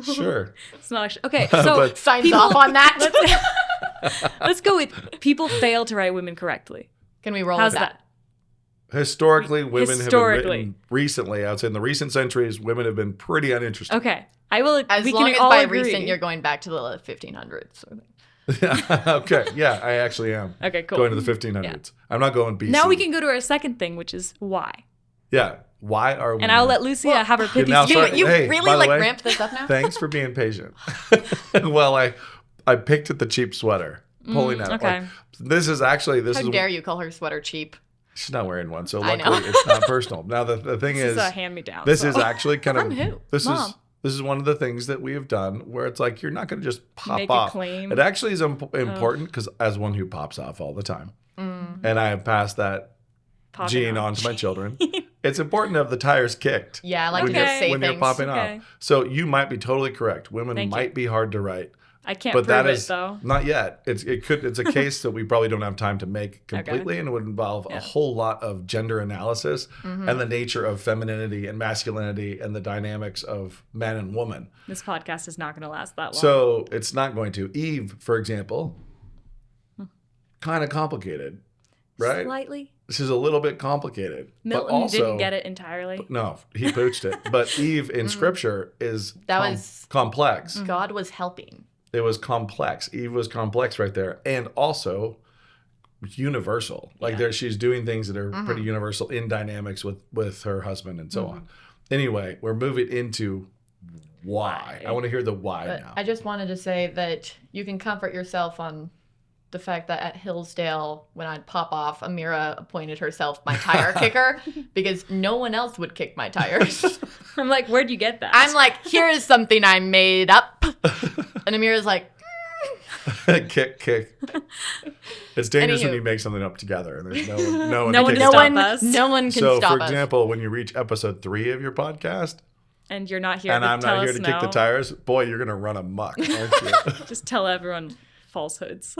[SPEAKER 1] Sure.
[SPEAKER 2] It's not actually okay. So
[SPEAKER 1] But-
[SPEAKER 3] Signs
[SPEAKER 2] people-
[SPEAKER 3] off on that.
[SPEAKER 2] let's go with people fail to write women correctly.
[SPEAKER 3] Can we roll
[SPEAKER 2] How's
[SPEAKER 3] with that?
[SPEAKER 1] Historically, women have been
[SPEAKER 2] Historically.
[SPEAKER 1] written recently. I would say in the recent centuries, women have been pretty uninteresting.
[SPEAKER 2] Okay, I will.
[SPEAKER 3] As
[SPEAKER 2] we
[SPEAKER 3] long
[SPEAKER 2] can
[SPEAKER 3] as
[SPEAKER 2] all
[SPEAKER 3] by
[SPEAKER 2] agree.
[SPEAKER 3] recent you're going back to the 1500s.
[SPEAKER 1] Okay. Yeah, I actually am.
[SPEAKER 2] Okay, cool.
[SPEAKER 1] Going to the 1500s. I'm not going BC.
[SPEAKER 2] Now we can go to our second thing, which is why.
[SPEAKER 1] Yeah. Why are women?
[SPEAKER 2] And I'll let Lucia have her pithy
[SPEAKER 1] now
[SPEAKER 2] speech.
[SPEAKER 1] start-
[SPEAKER 3] You
[SPEAKER 1] Hey,
[SPEAKER 3] really
[SPEAKER 1] by the
[SPEAKER 3] like
[SPEAKER 1] way,
[SPEAKER 3] ramped this up now?
[SPEAKER 1] Thanks for being patient. Well, I picked at the cheap sweater, pulling at it.
[SPEAKER 2] okay.
[SPEAKER 1] Like, this is
[SPEAKER 3] How
[SPEAKER 1] is
[SPEAKER 3] dare you call her sweater cheap?
[SPEAKER 1] she's not wearing one, so
[SPEAKER 3] I know.
[SPEAKER 1] luckily it's not personal. Now the thing
[SPEAKER 2] This
[SPEAKER 1] is,
[SPEAKER 2] is a hand-me-down.
[SPEAKER 1] this
[SPEAKER 2] so.
[SPEAKER 1] is actually kind
[SPEAKER 3] From
[SPEAKER 1] of
[SPEAKER 3] who?
[SPEAKER 2] Mom.
[SPEAKER 1] This is one of the things that we have done where it's like you're not going to just pop
[SPEAKER 2] Make a
[SPEAKER 1] off.
[SPEAKER 2] claim.
[SPEAKER 1] It actually is important because as one who pops off all the time, and I have passed that
[SPEAKER 2] Popping
[SPEAKER 1] gene
[SPEAKER 2] off.
[SPEAKER 1] on to my children. It's important to have the tires kicked.
[SPEAKER 3] Yeah, I like
[SPEAKER 1] when
[SPEAKER 3] to
[SPEAKER 1] you're,
[SPEAKER 3] just say
[SPEAKER 1] when
[SPEAKER 3] things.
[SPEAKER 1] you're popping
[SPEAKER 2] Okay.
[SPEAKER 1] off. So you might be totally correct. Women
[SPEAKER 2] Thank you.
[SPEAKER 1] might be hard to write,
[SPEAKER 2] I can't
[SPEAKER 1] but
[SPEAKER 2] prove
[SPEAKER 1] that
[SPEAKER 2] it
[SPEAKER 1] is
[SPEAKER 2] though.
[SPEAKER 1] not yet. It's a case that we probably don't have time to make completely, and it would involve a whole lot of gender analysis and the nature of femininity and masculinity and the dynamics of man and woman.
[SPEAKER 2] This podcast is not going to last that long.
[SPEAKER 1] So it's not going to. Eve, for example, kind of complicated, right?
[SPEAKER 2] Slightly.
[SPEAKER 1] This is a little bit complicated.
[SPEAKER 2] Milton
[SPEAKER 1] but also,
[SPEAKER 2] didn't get it entirely.
[SPEAKER 1] No, he pooched it. But Eve in scripture is
[SPEAKER 3] That was-
[SPEAKER 1] complex.
[SPEAKER 3] God was helping.
[SPEAKER 1] It was complex. Eve was complex right there. And also universal. Like she's doing things that are pretty universal in dynamics with her husband and so on. Anyway, we're moving into why. I want to hear the why
[SPEAKER 3] But
[SPEAKER 1] now.
[SPEAKER 3] I just wanted to say that you can comfort yourself on the fact that at Hillsdale, when I'd pop off, Ameera appointed herself my tire kicker because no one else would kick my tires.
[SPEAKER 2] I'm like, where'd you get that?
[SPEAKER 3] I'm like, here is something I made up. And Ameera's like,
[SPEAKER 1] kick. It's dangerous when
[SPEAKER 3] Anywho.
[SPEAKER 1] you make something up together and there's no one
[SPEAKER 2] No
[SPEAKER 1] to
[SPEAKER 2] one
[SPEAKER 1] kick
[SPEAKER 2] to
[SPEAKER 1] it
[SPEAKER 2] stop
[SPEAKER 1] up.
[SPEAKER 2] us.
[SPEAKER 3] no one can
[SPEAKER 1] So,
[SPEAKER 3] stop
[SPEAKER 1] for
[SPEAKER 3] us.
[SPEAKER 1] example, when you reach episode 3 of your podcast,
[SPEAKER 2] and you're not here
[SPEAKER 1] And
[SPEAKER 2] to
[SPEAKER 1] I'm
[SPEAKER 2] tell
[SPEAKER 1] not here
[SPEAKER 2] us
[SPEAKER 1] to kick the
[SPEAKER 2] no.
[SPEAKER 1] tires. Boy, you're gonna run amok, aren't you?
[SPEAKER 2] Just tell everyone falsehoods.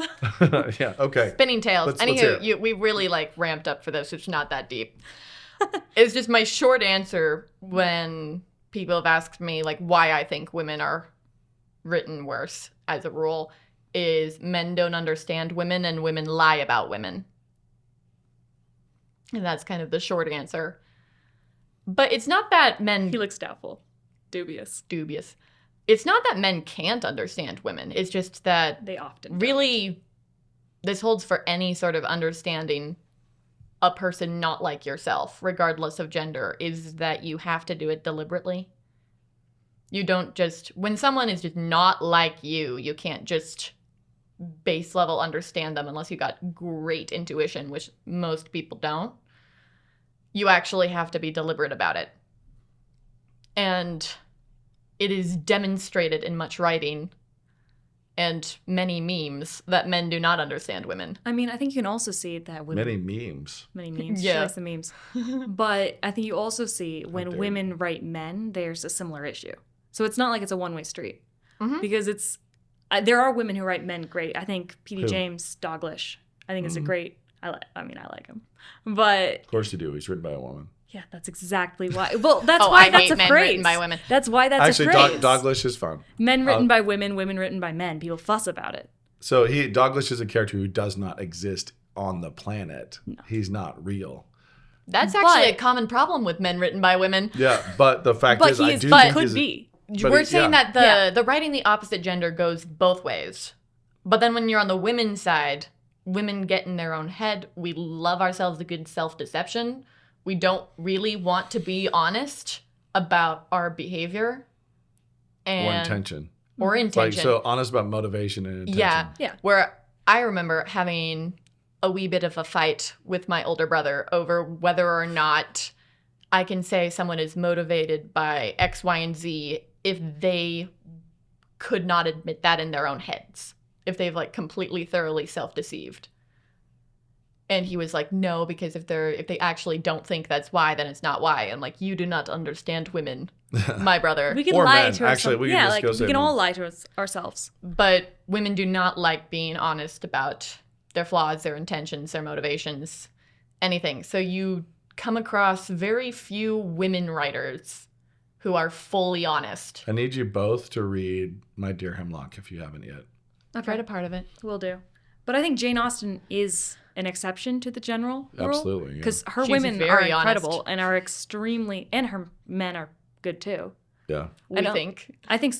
[SPEAKER 1] Yeah. Okay.
[SPEAKER 3] Spinning tails.
[SPEAKER 1] Let's hear it.
[SPEAKER 3] Anywho, we really like ramped up for this. It's not that deep. It's just my short answer when people have asked me like why I think women are written worse as a rule is men don't understand women and women lie about women. And that's kind of the short answer. But it's not that men
[SPEAKER 2] He looks doubtful. Dubious.
[SPEAKER 3] dubious. It's not that men can't understand women. It's just that
[SPEAKER 2] They often
[SPEAKER 3] really this holds for any sort of understanding a person not like yourself, regardless of gender, is that you have to do it deliberately. You don't just, when someone is just not like you can't just base level understand them unless you got great intuition, which most people don't. You actually have to be deliberate about it. And it is demonstrated in much writing and many memes that men do not understand women.
[SPEAKER 2] I mean, I think you can also see that women...
[SPEAKER 1] Many memes.
[SPEAKER 2] Many memes.
[SPEAKER 3] Yeah.
[SPEAKER 2] She likes the memes. But I think you also see when
[SPEAKER 1] dare
[SPEAKER 2] women write men, there's a similar issue. So it's not like it's a one-way street.
[SPEAKER 3] Mhm.
[SPEAKER 2] Because it's... there are women who write men great. I think P.D.
[SPEAKER 1] Who?
[SPEAKER 2] James Douglas, I think is a great... I like him. But
[SPEAKER 1] Of course you do. He's written by a woman.
[SPEAKER 2] yeah, that's exactly why. Well, that's
[SPEAKER 3] Oh,
[SPEAKER 2] why
[SPEAKER 3] I
[SPEAKER 2] that's
[SPEAKER 3] hate
[SPEAKER 2] a
[SPEAKER 3] men
[SPEAKER 2] phrase.
[SPEAKER 3] written by women.
[SPEAKER 2] That's why that's
[SPEAKER 1] Actually,
[SPEAKER 2] a phrase.
[SPEAKER 1] Douglas is fun.
[SPEAKER 2] Men written by women, women written by men. People fuss about it.
[SPEAKER 1] So Douglas is a character who does not exist on the planet. He's not real.
[SPEAKER 3] That's actually a
[SPEAKER 2] But-
[SPEAKER 3] common problem with men written by women.
[SPEAKER 1] Yeah, but the fact
[SPEAKER 2] But
[SPEAKER 1] is,
[SPEAKER 2] he
[SPEAKER 1] I
[SPEAKER 2] is,
[SPEAKER 1] do
[SPEAKER 2] but
[SPEAKER 1] think
[SPEAKER 2] could
[SPEAKER 1] he's-
[SPEAKER 2] be.
[SPEAKER 1] But
[SPEAKER 3] We're saying
[SPEAKER 1] yeah.
[SPEAKER 3] that the writing the opposite gender goes both ways. But then when you're on the women's side, women get in their own head. We love ourselves a good self-deception. We don't really want to be honest about our behavior.
[SPEAKER 1] Or
[SPEAKER 3] And,
[SPEAKER 1] intention.
[SPEAKER 3] Or
[SPEAKER 1] Like,
[SPEAKER 3] intention.
[SPEAKER 1] so honest about motivation and intention.
[SPEAKER 3] Yeah.
[SPEAKER 2] Yeah.
[SPEAKER 3] Where I remember having a wee bit of a fight with my older brother over whether or not I can say someone is motivated by X, Y, and Z if they could not admit that in their own heads. If they've like completely thoroughly self-deceived. And he was like, no, because if they actually don't think that's why, then it's not why. I'm like, you do not understand women, my brother.
[SPEAKER 2] We can
[SPEAKER 1] Or
[SPEAKER 2] lie
[SPEAKER 1] men.
[SPEAKER 2] to
[SPEAKER 1] Actually,
[SPEAKER 2] ourselves.
[SPEAKER 1] we can
[SPEAKER 2] Yeah,
[SPEAKER 1] just
[SPEAKER 2] like
[SPEAKER 1] go say
[SPEAKER 2] we can
[SPEAKER 1] men.
[SPEAKER 2] all lie to ourselves.
[SPEAKER 3] But women do not like being honest about their flaws, their intentions, their motivations, anything. So you come across very few women writers who are fully honest.
[SPEAKER 1] I need you both to read My Dear Hemlock if you haven't yet.
[SPEAKER 3] I've read a part of it.
[SPEAKER 2] Will do. But I think Jane Austen is an exception to the general rule.
[SPEAKER 1] Absolutely, yeah.
[SPEAKER 2] Because her
[SPEAKER 3] She's
[SPEAKER 2] women are
[SPEAKER 3] very
[SPEAKER 2] incredible
[SPEAKER 3] honest.
[SPEAKER 2] and are extremely, and her men are good too.
[SPEAKER 1] Yeah.
[SPEAKER 3] We
[SPEAKER 2] don't-
[SPEAKER 3] think.
[SPEAKER 2] I think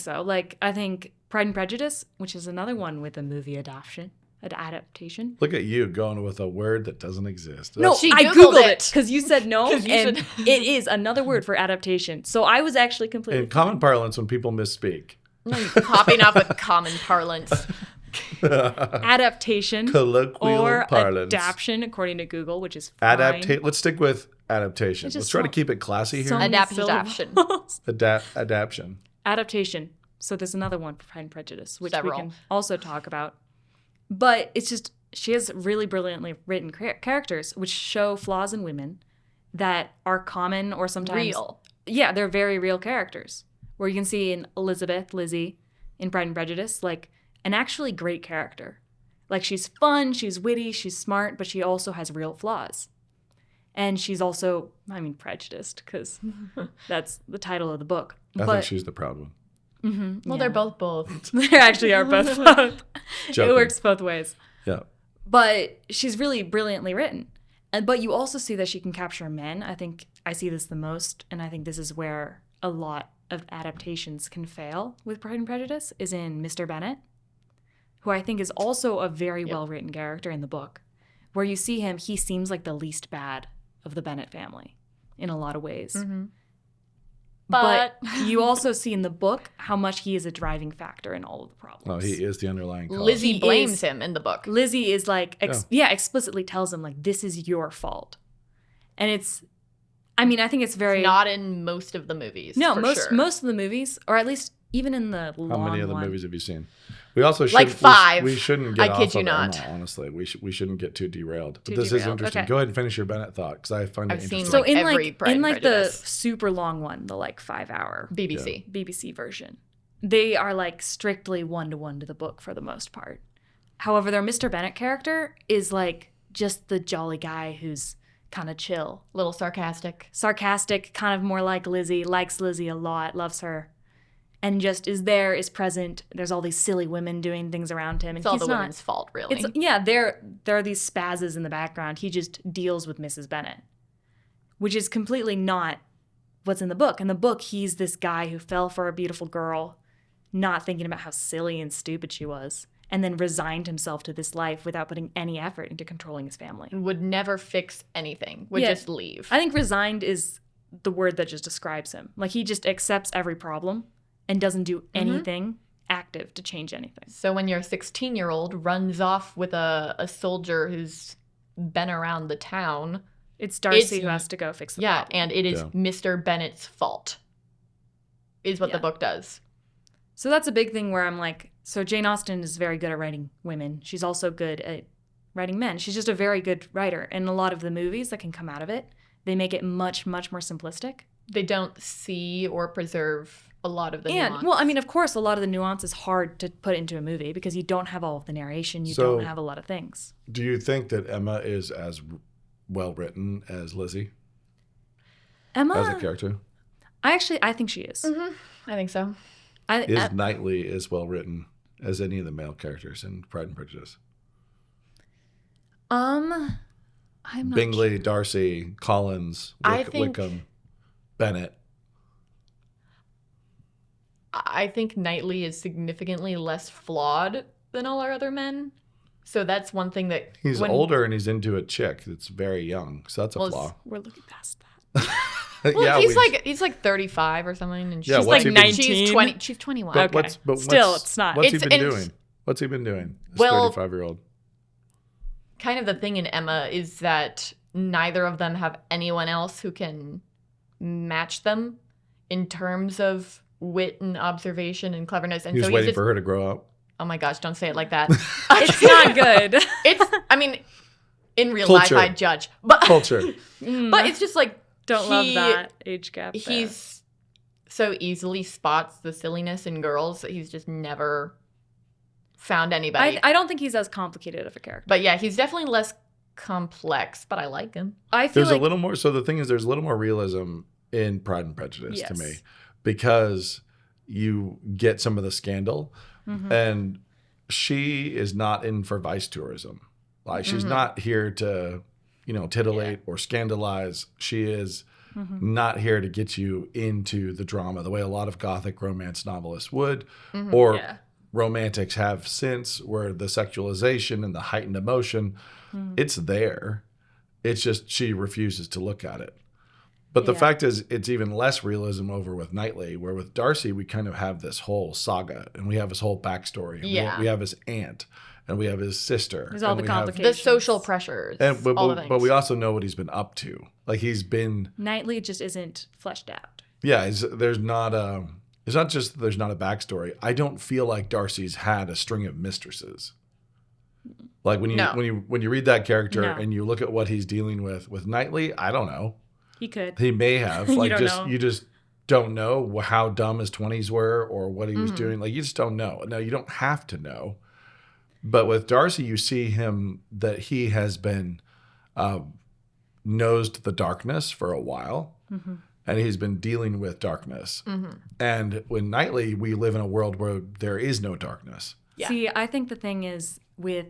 [SPEAKER 2] so. Like, I think Pride and Prejudice, which is another one with a movie adaptation.
[SPEAKER 1] Look at you going with a word that doesn't exist.
[SPEAKER 2] No,
[SPEAKER 3] She
[SPEAKER 2] I
[SPEAKER 3] Googled
[SPEAKER 2] Googled
[SPEAKER 3] it.
[SPEAKER 2] it because you said no,
[SPEAKER 3] 'Cause you
[SPEAKER 2] and
[SPEAKER 3] said-
[SPEAKER 2] it is another word for adaptation. So I was actually completely...
[SPEAKER 1] In common parlance, when people misspeak,
[SPEAKER 3] No, you're popping off with common parlance.
[SPEAKER 2] adaptation
[SPEAKER 1] colloquial
[SPEAKER 2] or
[SPEAKER 1] parlance.
[SPEAKER 2] adaptation, according to Google, which is fine.
[SPEAKER 1] Let's stick with adaptation.
[SPEAKER 2] It's
[SPEAKER 1] Let's
[SPEAKER 2] just
[SPEAKER 1] try to
[SPEAKER 2] so-
[SPEAKER 1] keep it classy here.
[SPEAKER 2] so many
[SPEAKER 3] Adaptation.
[SPEAKER 2] syllables.
[SPEAKER 1] Adaption.
[SPEAKER 2] Adaptation. So there's another one for Pride and Prejudice, which
[SPEAKER 3] Several.
[SPEAKER 2] we can also talk about. But it's just, she has really brilliantly written characters which show flaws in women that are common or sometimes...
[SPEAKER 3] Real.
[SPEAKER 2] Yeah, they're very real characters. Where you can see in Lizzie, in Pride and Prejudice, like an actually great character. Like she's fun, she's witty, she's smart, but she also has real flaws. And she's also, prejudiced, because that's the title of the book.
[SPEAKER 1] I think she's the proud one.
[SPEAKER 3] Well, they're both.
[SPEAKER 2] They actually are both. It
[SPEAKER 1] Joking.
[SPEAKER 2] works both ways.
[SPEAKER 1] Yeah.
[SPEAKER 2] But she's really brilliantly written. But you also see that she can capture men. I think I see this the most, and I think this is where a lot of adaptations can fail with Pride and Prejudice, is in Mr. Bennet, who I think is also a very well-written character in the book. Where you see him, he seems like the least bad of the Bennet family in a lot of ways.
[SPEAKER 3] Mm-hmm.
[SPEAKER 2] But you also see in the book how much he is a driving factor in all of the problems.
[SPEAKER 1] Well, he is the underlying cause.
[SPEAKER 3] Lizzie
[SPEAKER 2] He
[SPEAKER 3] blames
[SPEAKER 2] is-
[SPEAKER 3] him in the book.
[SPEAKER 2] Lizzie is like, explicitly tells him, like, this is your fault. And it's, I think it's very...
[SPEAKER 3] Not in most of the movies.
[SPEAKER 2] No,
[SPEAKER 3] for
[SPEAKER 2] most
[SPEAKER 3] sure.
[SPEAKER 2] most of the movies, or at least even in the long
[SPEAKER 1] How many other
[SPEAKER 2] one,
[SPEAKER 1] movies have you seen? We also should,
[SPEAKER 3] Like 5.
[SPEAKER 1] We shouldn't get
[SPEAKER 3] I
[SPEAKER 1] off
[SPEAKER 3] kid you
[SPEAKER 1] of
[SPEAKER 3] not.
[SPEAKER 1] Emma, honestly. We shouldn't get too derailed. But
[SPEAKER 2] Too
[SPEAKER 1] this is
[SPEAKER 2] derailed,
[SPEAKER 1] interesting.
[SPEAKER 2] okay.
[SPEAKER 1] Go ahead and finish your Bennett thought because I find it
[SPEAKER 3] I've seen,
[SPEAKER 1] interesting.
[SPEAKER 2] so
[SPEAKER 3] like,
[SPEAKER 2] in
[SPEAKER 3] every Pride and
[SPEAKER 2] the
[SPEAKER 3] Prejudice.
[SPEAKER 2] super long one, the like 5-hour
[SPEAKER 3] BBC.
[SPEAKER 2] BBC version, they are like strictly 1-to-1 to the book for the most part. However, their Mr. Bennett character is like just the jolly guy who's kind of chill,
[SPEAKER 3] Little sarcastic.
[SPEAKER 2] sarcastic, kind of more like Lizzie, likes Lizzie a lot, loves her, and just is there, is present. There's all these silly women doing things around him, and
[SPEAKER 3] It's all
[SPEAKER 2] he's
[SPEAKER 3] the
[SPEAKER 2] not.
[SPEAKER 3] women's fault, really.
[SPEAKER 2] It's yeah, there are these spazzes in the background. He just deals with Mrs. Bennett, which is completely not what's in the book. In the book, he's this guy who fell for a beautiful girl, not thinking about how silly and stupid she was, and then resigned himself to this life without putting any effort into controlling his family.
[SPEAKER 3] Would never fix anything. Would
[SPEAKER 2] Yeah.
[SPEAKER 3] just leave.
[SPEAKER 2] I think resigned is the word that just describes him. Like, he just accepts every problem and doesn't do anything active to change anything.
[SPEAKER 3] So when your 16-year-old runs off with a soldier who's been around the town,
[SPEAKER 2] It's Darcy
[SPEAKER 3] It's-
[SPEAKER 2] who has to go fix the
[SPEAKER 3] yeah,
[SPEAKER 2] problem.
[SPEAKER 3] and it is
[SPEAKER 1] Yeah.
[SPEAKER 3] Mr. Bennett's fault, is what the
[SPEAKER 2] Yeah.
[SPEAKER 3] book does.
[SPEAKER 2] So that's a big thing where I'm like, so Jane Austen is very good at writing women. She's also good at writing men. She's just a very good writer. And a lot of the movies that can come out of it, they make it much, much more simplistic.
[SPEAKER 3] They don't see or preserve a lot of the nuance.
[SPEAKER 2] Well, I mean, of course, a lot of the nuance is hard to put into a movie because you don't have all of the narration. You
[SPEAKER 1] So-
[SPEAKER 2] don't have a lot of things.
[SPEAKER 1] Do you think that Emma is as well written as Lizzie
[SPEAKER 2] Emma,
[SPEAKER 1] as a character?
[SPEAKER 2] I think she is.
[SPEAKER 3] I think so.
[SPEAKER 1] Is Knightley as well written as any of the male characters in Pride and Prejudice?
[SPEAKER 2] I'm not
[SPEAKER 1] Bingley, Darcy, Collins,
[SPEAKER 3] I think-
[SPEAKER 1] Wickham, Bennett.
[SPEAKER 3] I think Knightley is significantly less flawed than all our other men. So that's one thing that
[SPEAKER 1] He's older and he's into a chick that's very young, so that's a
[SPEAKER 3] Well,
[SPEAKER 1] flaw.
[SPEAKER 2] We're looking past that.
[SPEAKER 3] Well,
[SPEAKER 1] Yeah,
[SPEAKER 3] he's like 35 or something, and she's
[SPEAKER 1] Yeah, what's
[SPEAKER 3] like
[SPEAKER 1] he been-
[SPEAKER 3] 19. She's 20. She's 21.
[SPEAKER 1] But
[SPEAKER 2] Okay.
[SPEAKER 1] but
[SPEAKER 2] Still, it's not.
[SPEAKER 1] What's he
[SPEAKER 3] It's-
[SPEAKER 1] been
[SPEAKER 3] and-
[SPEAKER 1] doing? What's he been doing? This
[SPEAKER 3] Well-
[SPEAKER 1] 35-year-old.
[SPEAKER 3] Kind of the thing in Emma is that neither of them have anyone else who can match them in terms of wit and observation and cleverness. And
[SPEAKER 1] He was
[SPEAKER 3] so
[SPEAKER 1] waiting
[SPEAKER 3] he's just,
[SPEAKER 1] for her to grow up.
[SPEAKER 3] oh my gosh, don't say it like that.
[SPEAKER 2] It's not good.
[SPEAKER 3] I mean, in real
[SPEAKER 1] Culture.
[SPEAKER 3] life, I judge, but
[SPEAKER 1] Culture.
[SPEAKER 3] but it's just like
[SPEAKER 2] Don't love that age gap. there.
[SPEAKER 3] he's so easily spots the silliness in girls that he's just never found anybody.
[SPEAKER 2] I don't think he's as complicated of a character.
[SPEAKER 3] But yeah, he's definitely less complex, but I like him.
[SPEAKER 2] I feel
[SPEAKER 1] There's
[SPEAKER 2] like
[SPEAKER 1] a little more. So the thing is, there's a little more realism in Pride and Prejudice to
[SPEAKER 2] Yes.
[SPEAKER 1] me because you get some of the scandal, and she is not in for vice tourism. Like she's not here to, titillate or scandalize. She is not here to get you into the drama the way a lot of Gothic romance novelists would, or
[SPEAKER 2] Yeah.
[SPEAKER 1] romantics have since, where the sexualization and the heightened emotion, it's there. It's just she refuses to look at it. But the
[SPEAKER 2] Yeah.
[SPEAKER 1] fact is, it's even less realism over with Knightley, where with Darcy, we kind of have this whole saga and we have his whole backstory. And
[SPEAKER 3] Yeah.
[SPEAKER 1] we have his aunt and we have his sister.
[SPEAKER 2] There's all
[SPEAKER 1] and
[SPEAKER 2] the
[SPEAKER 1] we have-
[SPEAKER 3] The
[SPEAKER 2] complications.
[SPEAKER 3] social pressures,
[SPEAKER 1] And,
[SPEAKER 3] all the things.
[SPEAKER 1] but we also know what he's been up to. Like he's been,
[SPEAKER 2] Knightley just isn't fleshed out.
[SPEAKER 1] yeah, there's not a, it's not just that there's not a backstory. I don't feel like Darcy's had a string of mistresses. Like when you
[SPEAKER 3] No.
[SPEAKER 1] when you read that character
[SPEAKER 2] No.
[SPEAKER 1] and you look at what he's dealing with Knightley, I don't know.
[SPEAKER 2] He could.
[SPEAKER 1] He may have.
[SPEAKER 2] You
[SPEAKER 1] Like
[SPEAKER 2] don't know.
[SPEAKER 1] you just don't know how dumb his 20s were or what he was doing. Like you just don't know. No, you don't have to know. But with Darcy, you see him that he has been nosed the darkness for a while. And he's been dealing with darkness. And with Knightley, we live in a world where there is no darkness.
[SPEAKER 3] Yeah.
[SPEAKER 2] See, I think the thing is with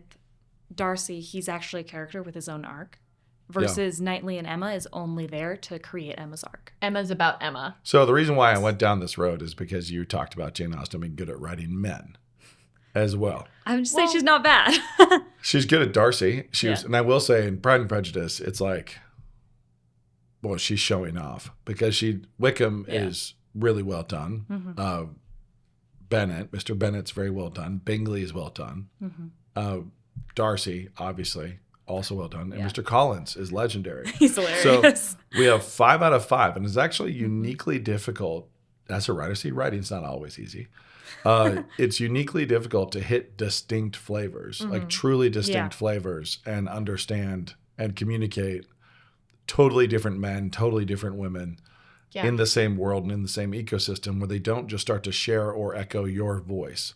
[SPEAKER 2] Darcy, he's actually a character with his own arc. Versus Knightley and Emma is only there to create Emma's arc.
[SPEAKER 3] Emma's about Emma.
[SPEAKER 1] So the reason why I went down this road is because you talked about Jane Austen being good at writing men as well.
[SPEAKER 2] I'm just saying she's not bad.
[SPEAKER 1] She's good at Darcy. She was,
[SPEAKER 2] Yeah.
[SPEAKER 1] and I will say in Pride and Prejudice, it's like, well, she's showing off because Wickham
[SPEAKER 2] Yeah.
[SPEAKER 1] is really well done. Bennett, Mr. Bennett's very well done. Bingley is well done. Darcy, obviously, also well done. And
[SPEAKER 2] Yeah.
[SPEAKER 1] Mr. Collins is legendary.
[SPEAKER 2] He's
[SPEAKER 1] So
[SPEAKER 2] hilarious.
[SPEAKER 1] we have 5 out of 5, and it's actually uniquely difficult as a writer, see, writing's not always easy. It's uniquely difficult to hit distinct flavors, like truly distinct flavors, and understand and communicate totally different men, totally different women in the same world and in the same ecosystem, where they don't just start to share or echo your voice.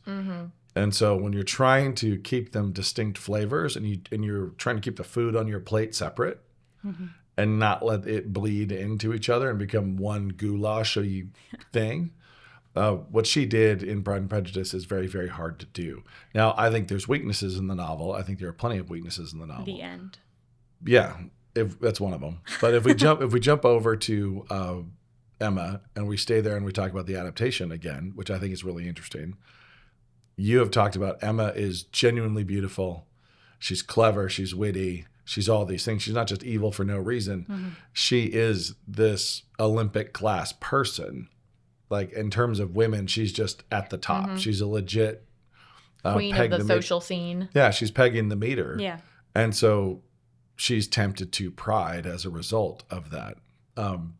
[SPEAKER 1] And so when you're trying to keep them distinct flavors, and you're trying to keep the food on your plate separate and not let it bleed into each other and become one goulash-y thing, what she did in Pride and Prejudice is very, very hard to do. Now, I think there's weaknesses in the novel. I think there are plenty of weaknesses in the novel.
[SPEAKER 2] The end.
[SPEAKER 1] Yeah, that's one of them. But if we jump over to Emma and we stay there and we talk about the adaptation again, which I think is really interesting. You have talked about Emma is genuinely beautiful. She's clever. She's witty. She's all these things. She's not just evil for no reason. She is this Olympic class person. Like, in terms of women, she's just at the top. She's a legit
[SPEAKER 3] queen of the social scene.
[SPEAKER 1] Yeah, she's pegging the meter.
[SPEAKER 2] Yeah.
[SPEAKER 1] And so she's tempted to pride as a result of that,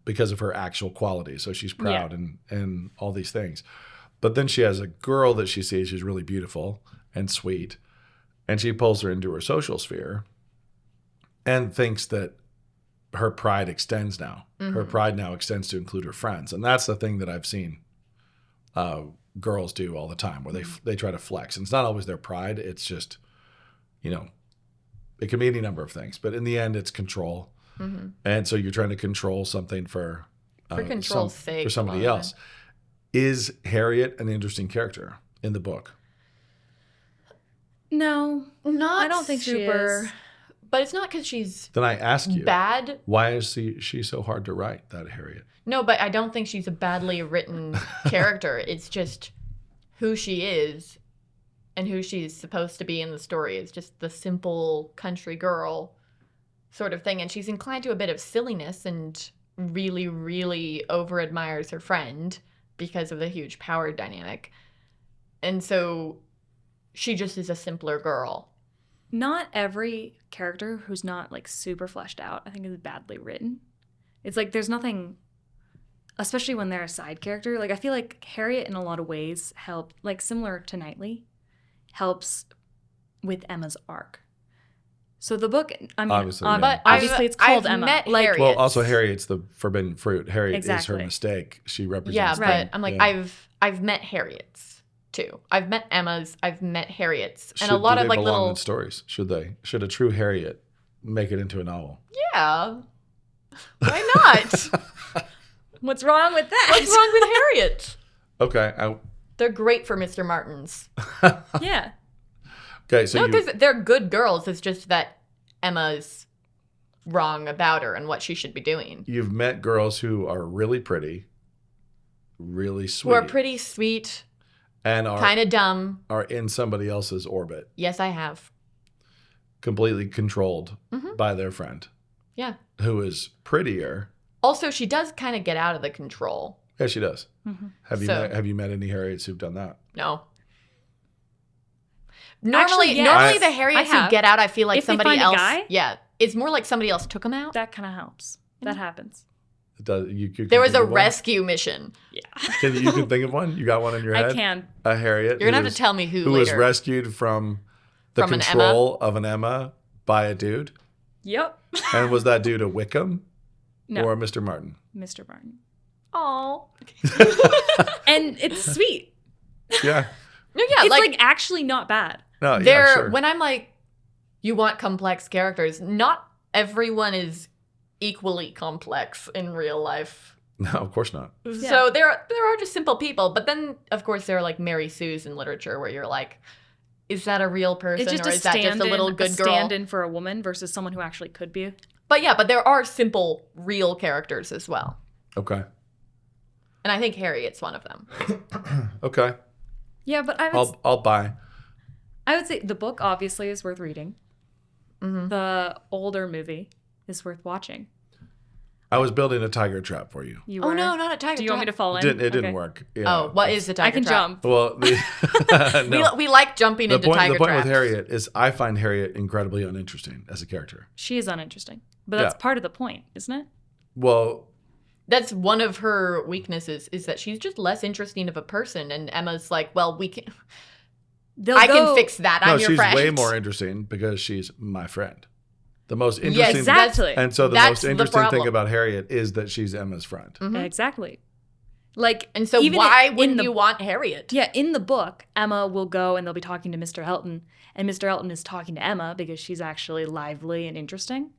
[SPEAKER 1] because of her actual qualities. So she's proud and all these things. But then she has a girl that she sees who's really beautiful and sweet, and she pulls her into her social sphere and thinks that her pride extends now. Her pride now extends to include her friends. And that's the thing that I've seen girls do all the time, where they try to flex. And it's not always their pride. It's just, it can be any number of things. But in the end, it's control. And so you're trying to control something for
[SPEAKER 3] control's sake,
[SPEAKER 1] for somebody else. Is Harriet an interesting character in the book?
[SPEAKER 2] No,
[SPEAKER 3] Not
[SPEAKER 2] I don't think
[SPEAKER 3] super.
[SPEAKER 2] she is.
[SPEAKER 3] But it's not because she's
[SPEAKER 1] Then I ask you,
[SPEAKER 3] bad.
[SPEAKER 1] why is she so hard to write, that Harriet?
[SPEAKER 3] No, but I don't think she's a badly written character. It's just who she is and who she's supposed to be in the story. Is just the simple country girl sort of thing. And she's inclined to a bit of silliness and really, really over-admires her friend because of the huge power dynamic. And so she just is a simpler girl.
[SPEAKER 2] Not every character who's not like super fleshed out, I think, is badly written. It's like there's nothing, especially when they're a side character. Like, I feel like Harriet in a lot of ways help, like similar to Knightley, helps with Emma's arc. So the book, I mean, obviously it's called Emma.
[SPEAKER 3] Met
[SPEAKER 2] like,
[SPEAKER 3] Harriet.
[SPEAKER 1] Well, also Harriet's the forbidden fruit. Harriet is
[SPEAKER 2] Exactly.
[SPEAKER 1] her mistake. She represents.
[SPEAKER 3] Yeah,
[SPEAKER 1] them.
[SPEAKER 3] but I'm like,
[SPEAKER 1] Yeah.
[SPEAKER 3] I've met Harriet's too. I've met Emma's. I've met Harriet's, and
[SPEAKER 1] Do
[SPEAKER 3] a lot
[SPEAKER 1] they
[SPEAKER 3] of like
[SPEAKER 1] belong
[SPEAKER 3] little
[SPEAKER 1] in stories? Should they? Should a true Harriet make it into a novel?
[SPEAKER 3] Yeah. Why not?
[SPEAKER 2] what's wrong with that?
[SPEAKER 3] What's wrong with Harriet?
[SPEAKER 1] Okay.
[SPEAKER 3] They're great for Mr. Martins.
[SPEAKER 2] Yeah.
[SPEAKER 1] Okay. So
[SPEAKER 3] No,
[SPEAKER 1] you,
[SPEAKER 3] because they're good girls. It's just that Emma's wrong about her and what she should be doing.
[SPEAKER 1] you've met girls who are really pretty, really sweet,
[SPEAKER 3] Who are pretty sweet,
[SPEAKER 1] and are
[SPEAKER 3] kind of dumb.
[SPEAKER 1] are in somebody else's orbit,
[SPEAKER 3] Yes, I have.
[SPEAKER 1] completely controlled
[SPEAKER 3] Mhm.
[SPEAKER 1] by their friend,
[SPEAKER 3] Yeah.
[SPEAKER 1] who is prettier.
[SPEAKER 3] Also, she does kind of get out of the control.
[SPEAKER 1] Yeah, she does.
[SPEAKER 2] Mhm.
[SPEAKER 1] Have you met any Harriets who've done that?
[SPEAKER 3] No. Normally,
[SPEAKER 2] Actually, yes.
[SPEAKER 3] normally the
[SPEAKER 2] I
[SPEAKER 3] Harriets who
[SPEAKER 2] have.
[SPEAKER 3] get out, I feel like
[SPEAKER 2] If they
[SPEAKER 3] somebody
[SPEAKER 2] find a
[SPEAKER 3] else.
[SPEAKER 2] guy?
[SPEAKER 3] Yeah, it's more like somebody else took them out.
[SPEAKER 2] That kind of helps. That happens.
[SPEAKER 1] It does. You can
[SPEAKER 3] There was
[SPEAKER 1] think
[SPEAKER 3] a
[SPEAKER 1] of one?
[SPEAKER 3] rescue mission.
[SPEAKER 2] Yeah.
[SPEAKER 1] You can think of one. You got one in your head.
[SPEAKER 2] I can.
[SPEAKER 1] A Harriet.
[SPEAKER 3] You're gonna
[SPEAKER 1] who
[SPEAKER 3] have to tell me who
[SPEAKER 1] was
[SPEAKER 3] later.
[SPEAKER 1] rescued from the
[SPEAKER 3] From an
[SPEAKER 1] control of an Emma by a dude.
[SPEAKER 2] Yep.
[SPEAKER 1] And was that dude a Wickham
[SPEAKER 2] No.
[SPEAKER 1] or a Mr. Martin?
[SPEAKER 2] Mr. Martin.
[SPEAKER 3] Oh.
[SPEAKER 2] And it's sweet.
[SPEAKER 1] Yeah.
[SPEAKER 3] No, yeah,
[SPEAKER 2] It's
[SPEAKER 3] like,
[SPEAKER 2] like actually not bad.
[SPEAKER 1] No, yeah,
[SPEAKER 3] they're
[SPEAKER 1] sure.
[SPEAKER 3] when I'm like, you want complex characters. Not everyone is equally complex in real life.
[SPEAKER 1] No, of course not.
[SPEAKER 3] So there are just simple people. But then, of course, there are like Mary Sue's in literature where you're like, is that a real person
[SPEAKER 2] It's just
[SPEAKER 3] or
[SPEAKER 2] a
[SPEAKER 3] is that just a little good girl?
[SPEAKER 2] stand-in for a woman versus someone who actually could be.
[SPEAKER 3] But yeah, but there are simple, real characters as well.
[SPEAKER 1] Okay.
[SPEAKER 3] And I think Harriet's one of them.
[SPEAKER 1] Okay.
[SPEAKER 2] Yeah, but
[SPEAKER 1] I'll buy.
[SPEAKER 2] I would say the book obviously is worth reading.
[SPEAKER 3] Mhm.
[SPEAKER 2] The older movie is worth watching.
[SPEAKER 1] I was building a tiger trap for you.
[SPEAKER 2] You
[SPEAKER 3] Oh,
[SPEAKER 2] were?
[SPEAKER 3] no, not a tiger
[SPEAKER 2] Do you want me to
[SPEAKER 3] trap.
[SPEAKER 2] fall
[SPEAKER 1] It
[SPEAKER 2] in?
[SPEAKER 1] didn't
[SPEAKER 2] Okay.
[SPEAKER 1] work.
[SPEAKER 3] Oh, what is the tiger
[SPEAKER 2] I can
[SPEAKER 3] trap?
[SPEAKER 2] jump.
[SPEAKER 1] Well, no.
[SPEAKER 3] We like jumping into tiger
[SPEAKER 1] The point
[SPEAKER 3] traps.
[SPEAKER 1] with Harriet is I find Harriet incredibly uninteresting as a character.
[SPEAKER 2] She is uninteresting. But that's
[SPEAKER 1] Yeah.
[SPEAKER 2] part of the point, isn't it?
[SPEAKER 1] Well,
[SPEAKER 3] That's one of her weaknesses, is that she's just less interesting of a person. And Emma's like, well, I can fix that. I'm your friend.
[SPEAKER 1] No, she's way more interesting because she's my friend. The most interesting.
[SPEAKER 2] Yes, exactly.
[SPEAKER 1] And so the most interesting thing about Harriet is that she's Emma's friend.
[SPEAKER 2] Mm-hmm. Exactly.
[SPEAKER 3] And so why wouldn't you want Harriet?
[SPEAKER 2] Yeah, in the book, Emma will go and they'll be talking to Mr. Elton, and Mr. Elton is talking to Emma because she's actually lively and interesting.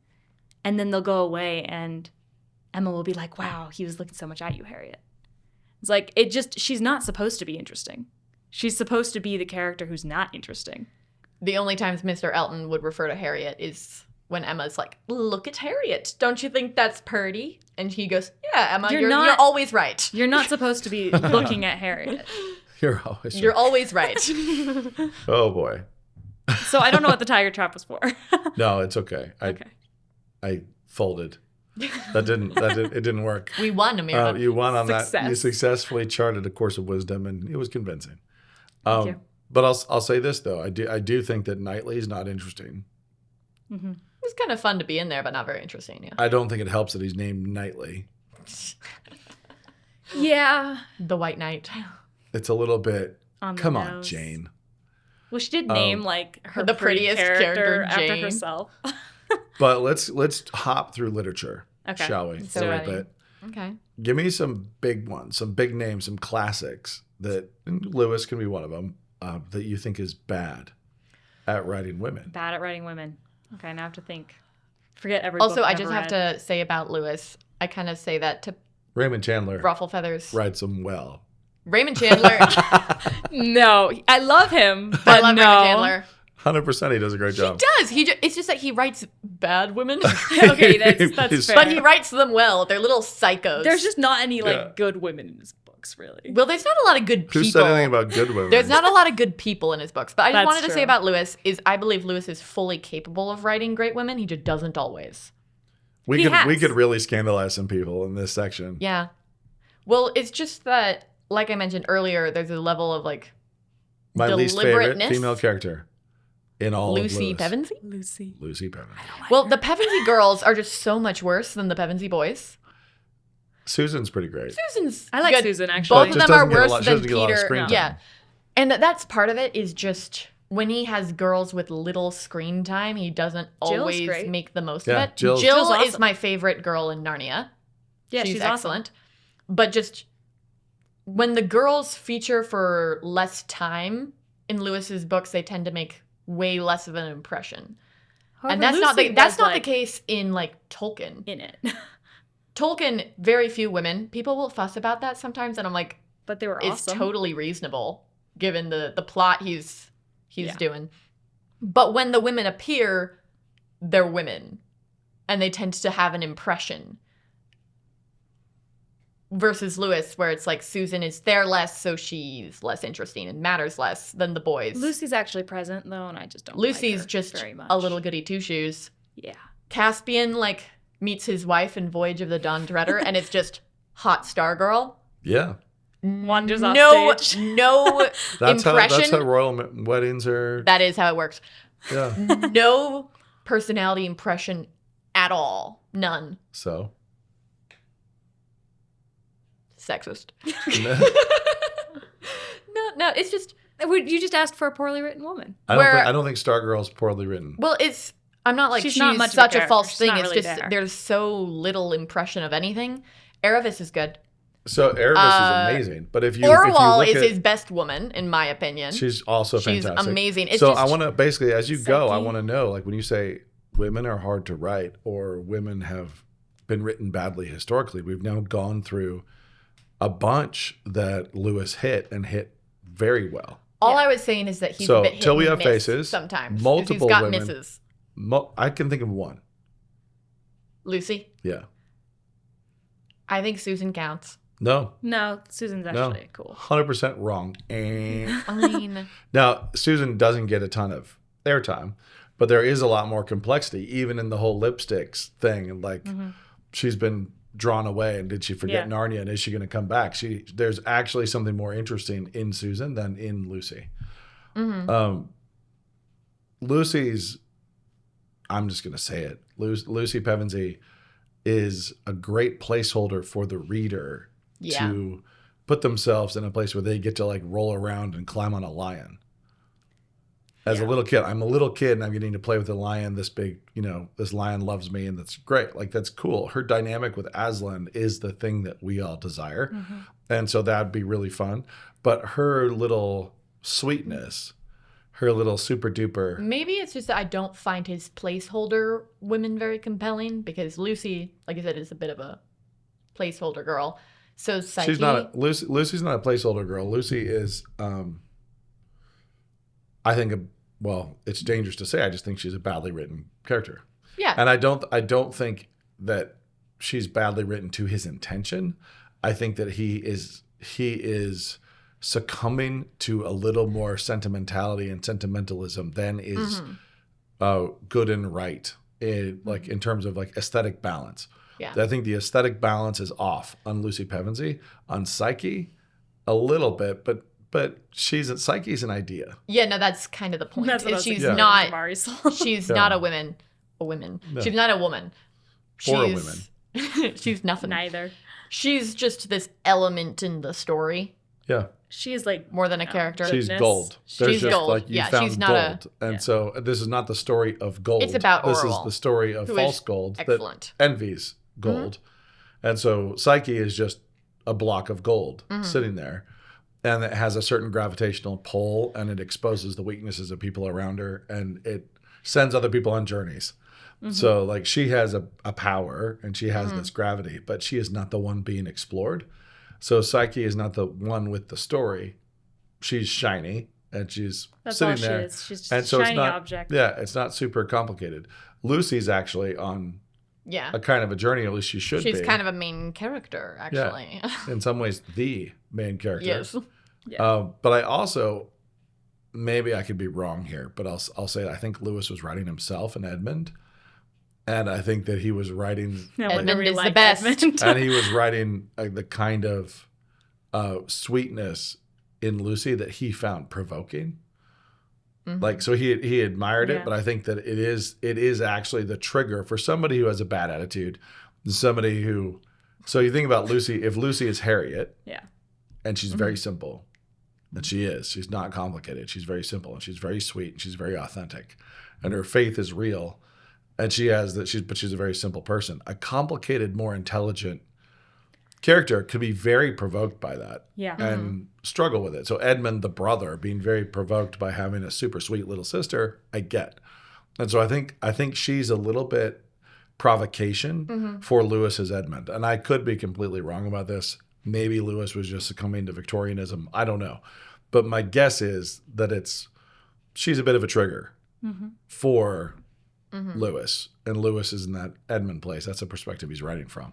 [SPEAKER 2] And then they'll go away and Emma will be like, wow, he was looking so much at you, Harriet. It's like, she's not supposed to be interesting. She's supposed to be the character who's not interesting.
[SPEAKER 3] The only times Mr. Elton would refer to Harriet is when Emma's like, look at Harriet. Don't you think that's pretty? And he goes, yeah, Emma, you're always right.
[SPEAKER 2] You're not supposed to be looking at Harriet.
[SPEAKER 1] You're
[SPEAKER 3] always right.
[SPEAKER 1] Oh, boy.
[SPEAKER 2] So I don't know what the tiger trap was for.
[SPEAKER 1] No, it's okay. I folded. It didn't work.
[SPEAKER 3] We won, Ameera.
[SPEAKER 1] You won on that. You successfully charted a course of wisdom, and it was convincing.
[SPEAKER 2] Thank you.
[SPEAKER 1] But I'll say this though, I do think that Knightley is not interesting.
[SPEAKER 2] Mm-hmm.
[SPEAKER 3] It was kind of fun to be in there, but not very interesting. Yeah.
[SPEAKER 1] I don't think it helps that he's named Knightley.
[SPEAKER 2] Yeah.
[SPEAKER 3] The White Knight.
[SPEAKER 1] It's a little bit. Come
[SPEAKER 2] nose.
[SPEAKER 1] on, Jane.
[SPEAKER 2] Well, she did name her
[SPEAKER 3] the prettiest character
[SPEAKER 2] after
[SPEAKER 3] Jane.
[SPEAKER 2] herself.
[SPEAKER 1] But let's hop through literature, shall we?
[SPEAKER 3] So
[SPEAKER 1] a little bit.
[SPEAKER 3] Okay.
[SPEAKER 1] Give me some big ones, some big names, some classics that Lewis can be one of them that you think is bad at writing women.
[SPEAKER 2] Bad at writing women. Okay, now I have to think. Forget every
[SPEAKER 3] Also,
[SPEAKER 2] book
[SPEAKER 3] I
[SPEAKER 2] I've
[SPEAKER 3] just
[SPEAKER 2] ever
[SPEAKER 3] have
[SPEAKER 2] read.
[SPEAKER 3] to say about Lewis, I kind of say that to
[SPEAKER 1] Raymond Chandler
[SPEAKER 3] ruffle feathers.
[SPEAKER 1] writes them well.
[SPEAKER 3] Raymond Chandler.
[SPEAKER 2] No, I love him, but
[SPEAKER 3] I love
[SPEAKER 2] no.
[SPEAKER 3] Raymond Chandler.
[SPEAKER 1] 100%, he does a great job.
[SPEAKER 3] He does. It's just that he writes bad women.
[SPEAKER 2] Okay, that's fair.
[SPEAKER 3] But he writes them well. They're little psychos.
[SPEAKER 2] There's just not any good women in his books, really.
[SPEAKER 3] Well, there's not a lot of good people.
[SPEAKER 1] Who said anything about good women?
[SPEAKER 3] There's not a lot of good people in his books. But I just
[SPEAKER 2] That's
[SPEAKER 3] wanted to
[SPEAKER 2] true.
[SPEAKER 3] say about Lewis is I believe Lewis is fully capable of writing great women. He just doesn't always.
[SPEAKER 1] We could really scandalize some people in this section.
[SPEAKER 3] Yeah. Well, it's just that, like I mentioned earlier, there's a level of
[SPEAKER 1] My least favorite
[SPEAKER 3] deliberateness.
[SPEAKER 1] female character in all
[SPEAKER 3] Lucy
[SPEAKER 1] of Lewis.
[SPEAKER 3] Pevensey?
[SPEAKER 1] Lucy Pevensey.
[SPEAKER 3] Well, the Pevensey girls are just so much worse than the Pevensey boys.
[SPEAKER 1] Susan's pretty great.
[SPEAKER 3] Susan's
[SPEAKER 2] I like
[SPEAKER 3] good.
[SPEAKER 2] Susan, actually.
[SPEAKER 3] Both of
[SPEAKER 1] Just
[SPEAKER 3] them are
[SPEAKER 1] doesn't get a
[SPEAKER 3] worse
[SPEAKER 1] lot- she
[SPEAKER 3] than
[SPEAKER 1] doesn't get a lot of
[SPEAKER 3] Peter.
[SPEAKER 1] screen time.
[SPEAKER 3] Yeah. And that's part of it is just when he has girls with little screen time, he doesn't always
[SPEAKER 2] great.
[SPEAKER 3] make the most
[SPEAKER 1] Yeah,
[SPEAKER 3] of it.
[SPEAKER 1] Jill's
[SPEAKER 3] Jill is
[SPEAKER 2] awesome.
[SPEAKER 3] my favorite girl in Narnia.
[SPEAKER 2] Yeah, she's awesome.
[SPEAKER 3] excellent. But just when the girls feature for less time in Lewis's books, they tend to make way less of an impression.
[SPEAKER 2] However,
[SPEAKER 3] And that's
[SPEAKER 2] Lucy
[SPEAKER 3] not
[SPEAKER 2] was,
[SPEAKER 3] the case in Tolkien.
[SPEAKER 2] in it.
[SPEAKER 3] Tolkien, very few women. People will fuss about that sometimes, and I'm like,
[SPEAKER 2] But they were
[SPEAKER 3] it's
[SPEAKER 2] awesome.
[SPEAKER 3] totally reasonable given the plot he's doing. But when the women appear, they're women, and they tend to have an impression. Versus Lewis, where it's like Susan is there less, so she's less interesting and matters less than the boys.
[SPEAKER 2] Lucy's actually present, though, and I just don't
[SPEAKER 3] Lucy's
[SPEAKER 2] like her
[SPEAKER 3] just
[SPEAKER 2] very much.
[SPEAKER 3] a little goody two-shoes.
[SPEAKER 2] Yeah.
[SPEAKER 3] Caspian, meets his wife in Voyage of the Dawn Treader, and it's just hot Stargirl.
[SPEAKER 1] Yeah.
[SPEAKER 2] Wanders off stage.
[SPEAKER 3] No
[SPEAKER 1] That's
[SPEAKER 3] impression.
[SPEAKER 1] how royal weddings are.
[SPEAKER 3] That is how it works.
[SPEAKER 1] Yeah.
[SPEAKER 3] No personality impression at all. None.
[SPEAKER 1] So.
[SPEAKER 3] Sexist. No, it's just.
[SPEAKER 2] You just asked for a poorly written woman.
[SPEAKER 1] I don't think Stargirl's poorly written.
[SPEAKER 3] Well, I'm not
[SPEAKER 2] She's
[SPEAKER 3] she's
[SPEAKER 2] not much of a
[SPEAKER 3] such a
[SPEAKER 2] character.
[SPEAKER 3] false
[SPEAKER 2] She's
[SPEAKER 3] thing.
[SPEAKER 2] not
[SPEAKER 3] It's
[SPEAKER 2] really
[SPEAKER 3] just
[SPEAKER 2] there.
[SPEAKER 3] there's so little impression of anything. Erebus is good.
[SPEAKER 1] So Erebus is amazing, but if you
[SPEAKER 3] Orwell
[SPEAKER 1] if you look
[SPEAKER 3] is
[SPEAKER 1] at,
[SPEAKER 3] his best woman, in my opinion.
[SPEAKER 1] she's also
[SPEAKER 3] She's
[SPEAKER 1] fantastic.
[SPEAKER 3] amazing. It's
[SPEAKER 1] so
[SPEAKER 3] just
[SPEAKER 1] I want to basically, as you go, I
[SPEAKER 2] Psyche.
[SPEAKER 1] want to know, when you say women are hard to write or women have been written badly historically, we've now gone through a bunch that Lewis hit very well.
[SPEAKER 3] All I was saying is that he's
[SPEAKER 1] So,
[SPEAKER 3] a bit hit
[SPEAKER 1] Till We
[SPEAKER 3] and
[SPEAKER 1] Have
[SPEAKER 3] miss
[SPEAKER 1] Faces,
[SPEAKER 3] sometimes. 'cause
[SPEAKER 1] multiple
[SPEAKER 3] he's got
[SPEAKER 1] women.
[SPEAKER 3] misses.
[SPEAKER 1] I can think of one.
[SPEAKER 3] Lucy.
[SPEAKER 1] Yeah.
[SPEAKER 3] I think Susan counts.
[SPEAKER 1] No.
[SPEAKER 2] No, Susan's actually cool.
[SPEAKER 1] 100% wrong. Eh.
[SPEAKER 3] Fine.
[SPEAKER 1] Now, Susan doesn't get a ton of airtime, but there is a lot more complexity, even in the whole lipsticks thing. And she's been drawn away, and did she forget
[SPEAKER 2] Yeah.
[SPEAKER 1] Narnia, and is she going to come back? There's actually something more interesting in Susan than in Lucy. Lucy's, I'm just going to say it, Lucy Pevensey is a great placeholder for the reader to put themselves in a place where they get to like roll around and climb on a lion. As a little kid, I'm a little kid and I'm getting to play with a lion this big, this lion loves me and that's great. Like, that's cool. Her dynamic with Aslan is the thing that we all desire. Mm-hmm. And so that'd be really fun. But her little sweetness, her little super duper.
[SPEAKER 3] Maybe it's just that I don't find his placeholder women very compelling because Lucy, like I said, is a bit of a placeholder girl. So Psyche.
[SPEAKER 1] Lucy's not a placeholder girl. Lucy is, I think, it's dangerous to say. I just think she's a badly written character.
[SPEAKER 3] Yeah.
[SPEAKER 1] And I don't think that she's badly written to his intention. I think that he is succumbing to a little more sentimentality and sentimentalism than is good and right in terms of like aesthetic balance.
[SPEAKER 3] Yeah.
[SPEAKER 1] I think the aesthetic balance is off on Lucy Pevensey. On Psyche, a little bit, but Psyche's an idea.
[SPEAKER 3] Yeah, no, that's kind of the point.
[SPEAKER 2] That's what
[SPEAKER 3] she's
[SPEAKER 2] not.
[SPEAKER 3] She's not a woman. No. She's not a woman.
[SPEAKER 1] Or a woman.
[SPEAKER 3] She's nothing.
[SPEAKER 2] Neither.
[SPEAKER 3] She's just this element in the story.
[SPEAKER 1] Yeah.
[SPEAKER 2] She is like
[SPEAKER 3] more than a character.
[SPEAKER 1] She's gold.
[SPEAKER 3] She's gold.
[SPEAKER 1] Like you found
[SPEAKER 3] she's not
[SPEAKER 1] gold. And so this is not the story of gold.
[SPEAKER 3] It's about
[SPEAKER 1] This
[SPEAKER 3] Orwell,
[SPEAKER 1] is the story of false gold that envies gold. Mm-hmm. And so Psyche is just a block of gold sitting there. And it has a certain gravitational pull, and it exposes the weaknesses of people around her, and it sends other people on journeys. Mm-hmm. So, like, she has a power, and she has this gravity, but she is not the one being explored. So Psyche is not the one with the story. She's shiny, and she's sitting there.
[SPEAKER 2] She is. She's just a shiny object.
[SPEAKER 1] Yeah, it's not super complicated. Lucy's actually on a kind of a journey, at least she should be.
[SPEAKER 3] She's kind of a main character, actually.
[SPEAKER 1] Yeah. In some ways, the main character.
[SPEAKER 3] Yes.
[SPEAKER 1] Yeah. But I also, maybe I could be wrong here, but I'll say I think Lewis was writing himself in Edmund, and I think that he was writing
[SPEAKER 3] Edmund is the best,
[SPEAKER 1] and he was writing the kind of sweetness in Lucy that he found provoking. Mm-hmm. Like, so he admired it, but I think that it is actually the trigger for somebody who has a bad attitude, somebody who. So you think about Lucy. If Lucy is Harriet, and she's very simple. And she is. She's not complicated. She's very simple, and she's very sweet, and she's very authentic, and her faith is real, and she has that. But she's a very simple person. A complicated, more intelligent character could be very provoked by that, and struggle with it. So Edmund, the brother, being very provoked by having a super sweet little sister, I get, and so I think she's a little bit provocation for Lewis as Edmund, and I could be completely wrong about this. Maybe Lewis was just succumbing to Victorianism. I don't know. But my guess is that she's a bit of a trigger for Lewis. And Lewis is in that Edmund place. That's a perspective he's writing from.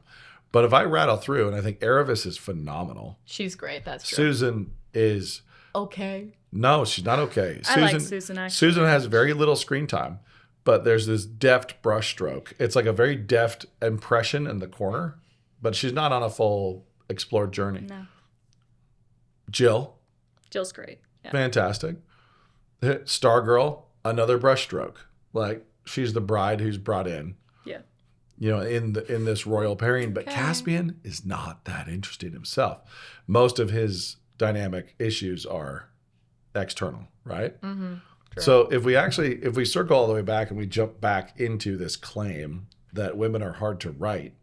[SPEAKER 1] But if I rattle through, and I think Aravis is phenomenal.
[SPEAKER 3] She's great. That's true.
[SPEAKER 1] Susan is...
[SPEAKER 3] okay.
[SPEAKER 1] No, she's not okay.
[SPEAKER 2] I like Susan, actually.
[SPEAKER 1] Susan has very little screen time. But there's this deft brushstroke. It's like a very deft impression in the corner. But she's not on a full... explored journey.
[SPEAKER 2] No.
[SPEAKER 1] Jill's
[SPEAKER 2] great. Yeah.
[SPEAKER 1] Fantastic. Stargirl, another brushstroke. Like, she's the bride who's brought in.
[SPEAKER 2] Yeah.
[SPEAKER 1] In this royal pairing, but Caspian is not that interested himself. Most of his dynamic issues are external, right? Mm-hmm. So if we circle all the way back and we jump back into this claim that women are hard to write,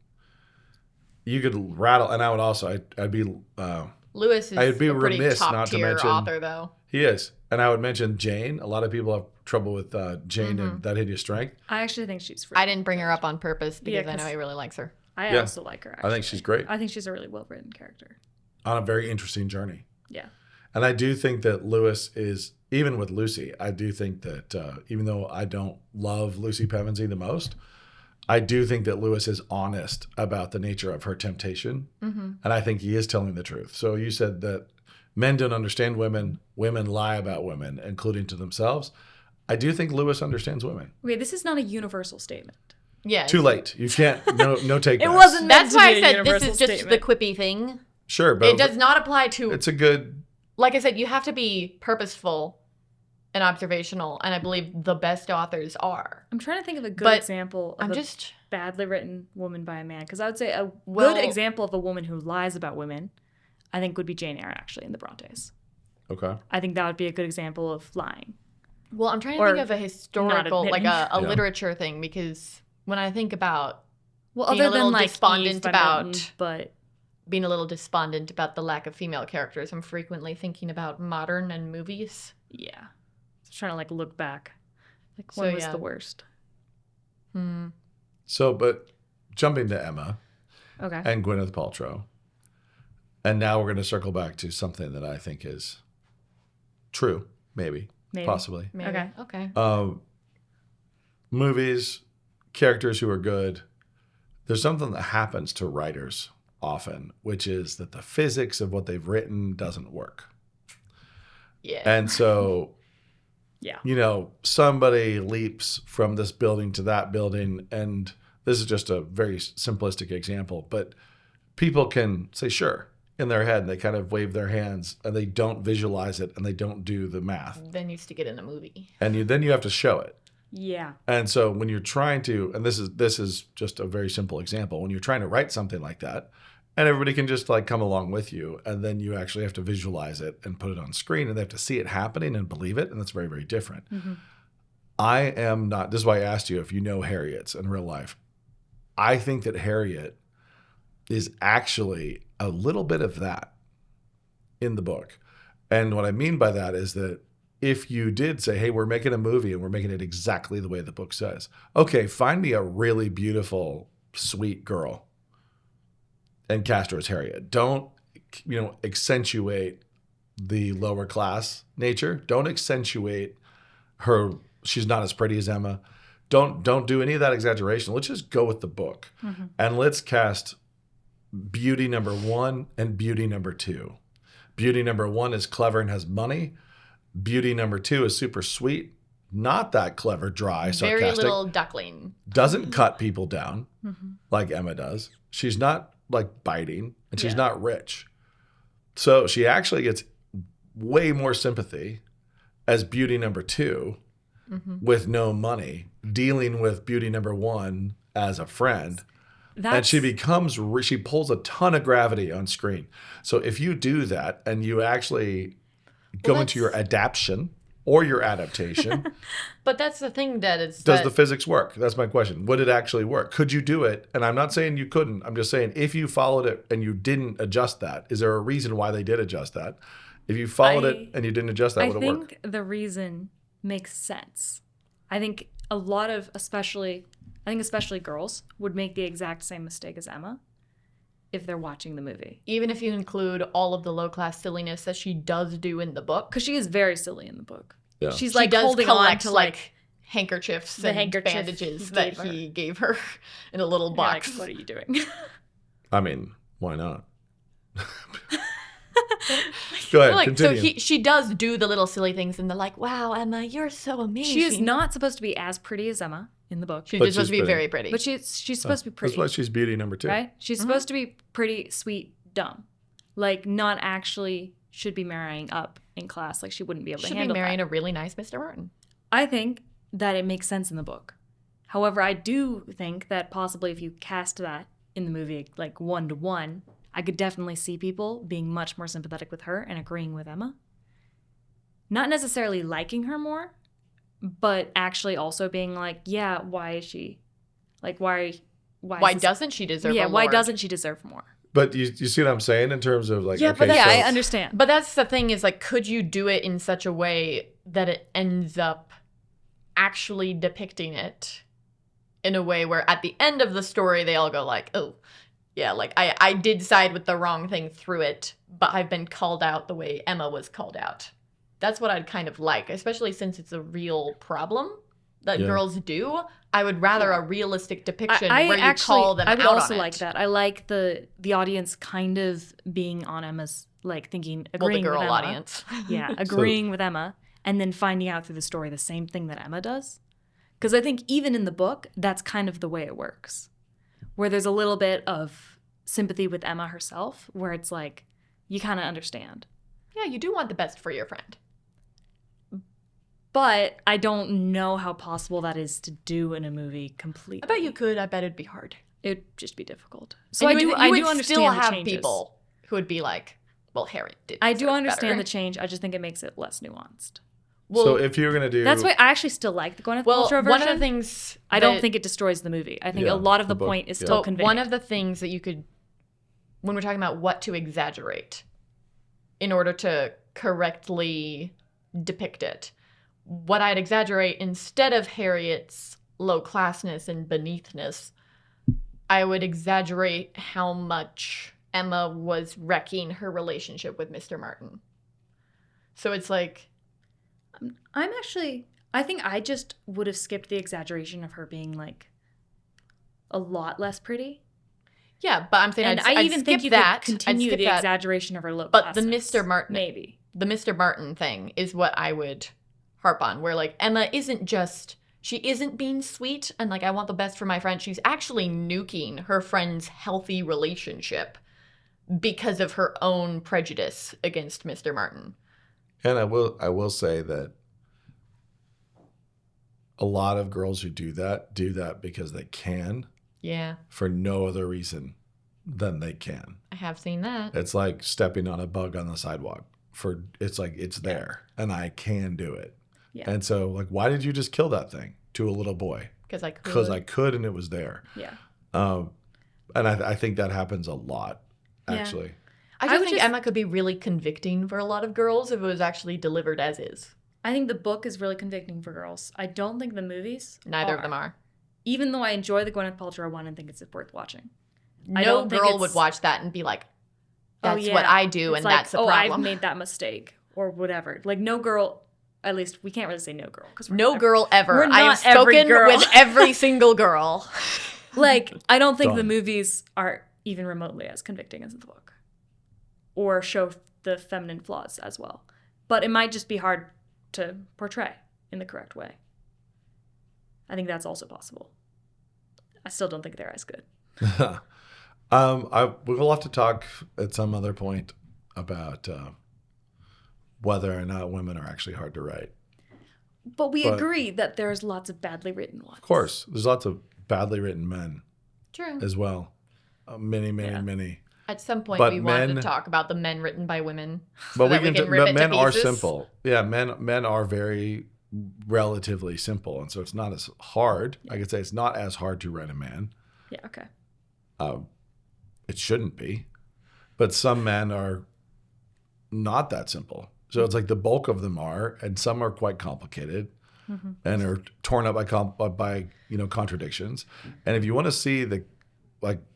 [SPEAKER 1] you could rattle, and I would also, I'd be
[SPEAKER 3] Lewis is
[SPEAKER 1] I'd be
[SPEAKER 3] a pretty
[SPEAKER 1] remiss
[SPEAKER 3] top
[SPEAKER 1] not to
[SPEAKER 3] tier
[SPEAKER 1] mention
[SPEAKER 3] author, though.
[SPEAKER 1] He is, and I would mention Jane. A lot of people have trouble with Jane and That Hideous Strength.
[SPEAKER 2] I actually think she's.
[SPEAKER 3] I didn't bring her up on purpose because I know he really likes her.
[SPEAKER 2] I also like her. Actually.
[SPEAKER 1] I think she's great.
[SPEAKER 2] I think she's a really well written character
[SPEAKER 1] on a very interesting journey.
[SPEAKER 2] Yeah,
[SPEAKER 1] and I do think that Lewis is, even with Lucy, I do think that even though I don't love Lucy Pevensey the most, I do think that Lewis is honest about the nature of her temptation. Mm-hmm. And I think he is telling the truth. So you said that men don't understand women, women lie about women, including to themselves. I do think Lewis understands women.
[SPEAKER 2] Okay, this is not a universal statement.
[SPEAKER 3] Yeah.
[SPEAKER 1] Too late. You can't, no take
[SPEAKER 2] It wasn't
[SPEAKER 3] That's why I said this is just
[SPEAKER 2] statement.
[SPEAKER 3] the quippy thing.
[SPEAKER 1] Sure, but
[SPEAKER 3] it does not apply to...
[SPEAKER 1] It's a good...
[SPEAKER 3] Like I said, you have to be purposeful and observational, and I believe the best authors are.
[SPEAKER 2] I'm trying to think of a good example of badly written woman by a man. Because I would say a good example of a woman who lies about women, I think, would be Jane Eyre, actually, in the Brontes.
[SPEAKER 1] Okay.
[SPEAKER 2] I think that would be a good example of lying.
[SPEAKER 3] Well, I'm trying to
[SPEAKER 2] Or
[SPEAKER 3] think of a historical, like
[SPEAKER 2] admitting.
[SPEAKER 3] a literature thing, because when I think about
[SPEAKER 2] Well,
[SPEAKER 3] being a
[SPEAKER 2] other
[SPEAKER 3] little
[SPEAKER 2] than like
[SPEAKER 3] despondent
[SPEAKER 2] Eve by
[SPEAKER 3] about
[SPEAKER 2] Milton, but
[SPEAKER 3] being a little despondent about the lack of female characters, I'm frequently thinking about modern and movies.
[SPEAKER 2] yeah, just trying to like look back, like
[SPEAKER 3] So,
[SPEAKER 2] when was
[SPEAKER 3] yeah.
[SPEAKER 2] the worst?
[SPEAKER 1] So, but jumping to Emma
[SPEAKER 2] Okay.
[SPEAKER 1] and Gwyneth Paltrow, and now we're going to circle back to something that I think is true, maybe. Possibly.
[SPEAKER 3] Maybe. Okay.
[SPEAKER 1] Movies, characters who are good. There's something that happens to writers often, which is that the physics of what they've written doesn't work.
[SPEAKER 3] Yeah.
[SPEAKER 1] And so,
[SPEAKER 2] Yeah.
[SPEAKER 1] you know, somebody leaps from this building to that building, and this is just a very simplistic example, but people can say, sure, in their head, and they kind of wave their hands, and they don't visualize it, and they don't do the math.
[SPEAKER 3] Then used to get in a movie.
[SPEAKER 1] And then you have to show it.
[SPEAKER 2] Yeah.
[SPEAKER 1] And so when you're trying to, and this is just a very simple example, when you're trying to write something like that, and everybody can just like come along with you, and then you actually have to visualize it and put it on screen, and they have to see it happening and believe it, and that's very, very different. I am not, this is why I asked you if you know Harriet's in real life. I think that Harriet is actually a little bit of that in the book. And what I mean by that is that if you did say, hey, we're making a movie and we're making it exactly the way the book says, okay, find me a really beautiful, sweet girl and cast her as Harriet. Don't, accentuate the lower class nature. Don't accentuate her. She's not as pretty as Emma. Don't do any of that exaggeration. Let's just go with the book. And let's cast beauty number 1 and beauty number 2. Beauty number 1 is clever and has money. Beauty number 2 is super sweet, not that clever, dry, sarcastic.
[SPEAKER 3] Very little duckling.
[SPEAKER 1] Doesn't cut people down like Emma does. She's not like biting, and she's not rich. So she actually gets way more sympathy as beauty number 2 with no money, dealing with beauty number 1 as a friend. And she pulls a ton of gravity on screen. So if you do that and you actually go into your adaptation or your adaptation,
[SPEAKER 3] But that's the thing, Dad.
[SPEAKER 1] does the physics work? That's my question. Would it actually work? Could you do it? And I'm not saying you couldn't. I'm just saying if you followed it and you didn't adjust that, is there a reason why they did adjust that? If you followed it and you didn't adjust that, would it work?
[SPEAKER 2] I think the reason makes sense. I think a lot of, especially girls, would make the exact same mistake as Emma if they're watching the movie.
[SPEAKER 3] Even if you include all of the low-class silliness that she does do in the book.
[SPEAKER 2] Because she is very silly in the book.
[SPEAKER 1] Yeah.
[SPEAKER 2] She's
[SPEAKER 3] She
[SPEAKER 2] like
[SPEAKER 3] does
[SPEAKER 2] holding on
[SPEAKER 3] collect
[SPEAKER 2] to
[SPEAKER 3] like handkerchiefs
[SPEAKER 2] the
[SPEAKER 3] and
[SPEAKER 2] handkerchief
[SPEAKER 3] bandages
[SPEAKER 2] he
[SPEAKER 3] that
[SPEAKER 2] gave her.
[SPEAKER 3] he gave her in a little
[SPEAKER 2] You're
[SPEAKER 3] box.
[SPEAKER 2] like, what are you doing?
[SPEAKER 1] I mean, why not? Go ahead,
[SPEAKER 3] Like, so
[SPEAKER 1] continue.
[SPEAKER 3] she does do the little silly things, and they're like, "Wow, Emma, you're so amazing."
[SPEAKER 2] She is not supposed to be as pretty as Emma in the book.
[SPEAKER 3] She's
[SPEAKER 1] But
[SPEAKER 3] just supposed to
[SPEAKER 1] she's
[SPEAKER 3] be
[SPEAKER 1] pretty.
[SPEAKER 3] very pretty.
[SPEAKER 2] But she's supposed to be pretty.
[SPEAKER 1] That's why she's beauty number 2.
[SPEAKER 2] Right? She's supposed to be pretty, sweet, dumb. Like, not actually should be marrying up in class. Like, she wouldn't be able to
[SPEAKER 3] should be
[SPEAKER 2] handle
[SPEAKER 3] marrying
[SPEAKER 2] that.
[SPEAKER 3] a really nice Mr. Martin.
[SPEAKER 2] I think that it makes sense in the book. However, I do think that possibly if you cast that in the movie, like 1-to-1, I could definitely see people being much more sympathetic with her and agreeing with Emma. Not necessarily liking her more, but actually also being like, yeah, why is she? Like, why
[SPEAKER 3] Doesn't she deserve?
[SPEAKER 2] Yeah,
[SPEAKER 3] a
[SPEAKER 2] why
[SPEAKER 3] lord?
[SPEAKER 2] doesn't she deserve more?
[SPEAKER 1] But you see what I'm saying in terms of like,
[SPEAKER 3] Yeah,
[SPEAKER 1] okay,
[SPEAKER 3] but
[SPEAKER 2] Yeah,
[SPEAKER 1] so
[SPEAKER 2] I understand.
[SPEAKER 3] But that's the thing is like, could you do it in such a way that it ends up actually depicting it in a way where at the end of the story they all go like, oh, yeah, like I did side with the wrong thing through it, but I've been called out the way Emma was called out. That's what I'd kind of like, especially since it's a real problem that girls do. I would rather a realistic depiction where you call them
[SPEAKER 2] I would
[SPEAKER 3] out
[SPEAKER 2] also
[SPEAKER 3] on
[SPEAKER 2] like
[SPEAKER 3] it.
[SPEAKER 2] that. I like the audience kind of being on Emma's, like thinking,
[SPEAKER 3] Well, the
[SPEAKER 2] agreeing
[SPEAKER 3] girl
[SPEAKER 2] with Emma.
[SPEAKER 3] audience.
[SPEAKER 2] Yeah, agreeing with Emma, and then finding out through the story the same thing that Emma does. Because I think even in the book, that's kind of the way it works. Where there's a little bit of sympathy with Emma herself, where it's like, you kind of understand.
[SPEAKER 3] Yeah, you do want the best for your friend.
[SPEAKER 2] But I don't know how possible that is to do in a movie completely.
[SPEAKER 3] I bet you could. I bet it'd be hard.
[SPEAKER 2] It'd just be difficult. So
[SPEAKER 3] And
[SPEAKER 2] I do understand
[SPEAKER 3] still
[SPEAKER 2] the
[SPEAKER 3] have
[SPEAKER 2] changes.
[SPEAKER 3] people who would be like, well, Harriet did.
[SPEAKER 2] I do
[SPEAKER 3] deserve
[SPEAKER 2] understand
[SPEAKER 3] better.
[SPEAKER 2] the change. I just think it makes it less nuanced.
[SPEAKER 3] Well,
[SPEAKER 1] So if you're gonna do,
[SPEAKER 2] That's why I actually still like the Gwyneth
[SPEAKER 3] well,
[SPEAKER 2] Paltrow version.
[SPEAKER 3] one of the things
[SPEAKER 2] I don't
[SPEAKER 3] that-
[SPEAKER 2] think it destroys the movie. I think
[SPEAKER 1] Yeah,
[SPEAKER 2] a lot of
[SPEAKER 1] the
[SPEAKER 2] the
[SPEAKER 1] book,
[SPEAKER 2] point is
[SPEAKER 1] yeah.
[SPEAKER 2] still
[SPEAKER 3] But
[SPEAKER 2] conveyed.
[SPEAKER 3] one of the things that you could, when we're talking about what to exaggerate in order to correctly depict it, what I'd exaggerate instead of Harriet's low classness and beneathness, I would exaggerate how much Emma was wrecking her relationship with Mr. Martin. So it's like,
[SPEAKER 2] I think I just would have skipped the exaggeration of her being like a lot less pretty.
[SPEAKER 3] yeah, but I'm saying
[SPEAKER 2] And
[SPEAKER 3] I'd
[SPEAKER 2] I even
[SPEAKER 3] skip
[SPEAKER 2] think you
[SPEAKER 3] that.
[SPEAKER 2] could
[SPEAKER 3] I'd
[SPEAKER 2] continue
[SPEAKER 3] skip
[SPEAKER 2] the
[SPEAKER 3] that.
[SPEAKER 2] exaggeration of her low
[SPEAKER 3] But the
[SPEAKER 2] classness.
[SPEAKER 3] Mr. Martin,
[SPEAKER 2] Maybe.
[SPEAKER 3] the Mr. Martin thing is what I would harp on, where like Emma she isn't being sweet and like I want the best for my friend. She's actually nuking her friend's healthy relationship because of her own prejudice against Mr. Martin.
[SPEAKER 1] and I will say that a lot of girls who do that because they can,
[SPEAKER 3] Yeah,
[SPEAKER 1] for no other reason than they can.
[SPEAKER 3] I have seen that.
[SPEAKER 1] It's like stepping on a bug on the sidewalk. It's like it's there and I can do it.
[SPEAKER 2] Yeah.
[SPEAKER 1] And so like, why did you just kill that thing to a little boy?
[SPEAKER 3] Because I could.
[SPEAKER 1] Because I could and it was there.
[SPEAKER 2] Yeah.
[SPEAKER 1] And I think that happens a lot,
[SPEAKER 2] Yeah.
[SPEAKER 1] actually.
[SPEAKER 3] I
[SPEAKER 2] I
[SPEAKER 3] just
[SPEAKER 2] would
[SPEAKER 3] think
[SPEAKER 2] just-
[SPEAKER 3] Emma could be really convicting for a lot of girls if it was actually delivered as is.
[SPEAKER 2] I think the book is really convicting for girls. I don't think the movies
[SPEAKER 3] Neither of them are.
[SPEAKER 2] Even though I enjoy the Gwyneth Paltrow one and think it's worth watching. I
[SPEAKER 3] No
[SPEAKER 2] don't think
[SPEAKER 3] girl
[SPEAKER 2] it's-
[SPEAKER 3] would watch that and be like,
[SPEAKER 2] Oh,
[SPEAKER 3] that's
[SPEAKER 2] yeah.
[SPEAKER 3] what I do,
[SPEAKER 2] It's
[SPEAKER 3] and
[SPEAKER 2] like,
[SPEAKER 3] that's the
[SPEAKER 2] oh,
[SPEAKER 3] problem.
[SPEAKER 2] I've made that mistake or whatever. Like no girl, at least we can't really say no girl because
[SPEAKER 3] No girl ever.
[SPEAKER 2] We're
[SPEAKER 3] I have
[SPEAKER 2] not every
[SPEAKER 3] spoken
[SPEAKER 2] girl.
[SPEAKER 3] with every single girl.
[SPEAKER 2] Like I don't think the
[SPEAKER 1] Done.
[SPEAKER 2] movies are even remotely as convicting as the book, or show the feminine flaws as well. But it might just be hard to portray in the correct way. I think that's also possible. I still don't think they're as good.
[SPEAKER 1] We'll have to talk at some other point about whether or not women are actually hard to write.
[SPEAKER 2] But we
[SPEAKER 1] But-
[SPEAKER 2] agree that there's lots of badly written ones.
[SPEAKER 1] Of course, there's lots of badly written men
[SPEAKER 3] True.
[SPEAKER 1] as well. Many.
[SPEAKER 3] At some point,
[SPEAKER 1] But
[SPEAKER 3] we wanted
[SPEAKER 1] men-
[SPEAKER 3] to talk about the men written by women.
[SPEAKER 1] But
[SPEAKER 3] that we can rip it to
[SPEAKER 1] men are
[SPEAKER 3] pieces.
[SPEAKER 1] simple. Yeah, men are very relatively simple, and so it's not as hard. I could say it's not as hard to write a man.
[SPEAKER 2] Yeah, okay.
[SPEAKER 1] It shouldn't be, but some men are not that simple. So it's like the bulk of them are, and some are quite complicated, and are torn up by contradictions. And if you want to see the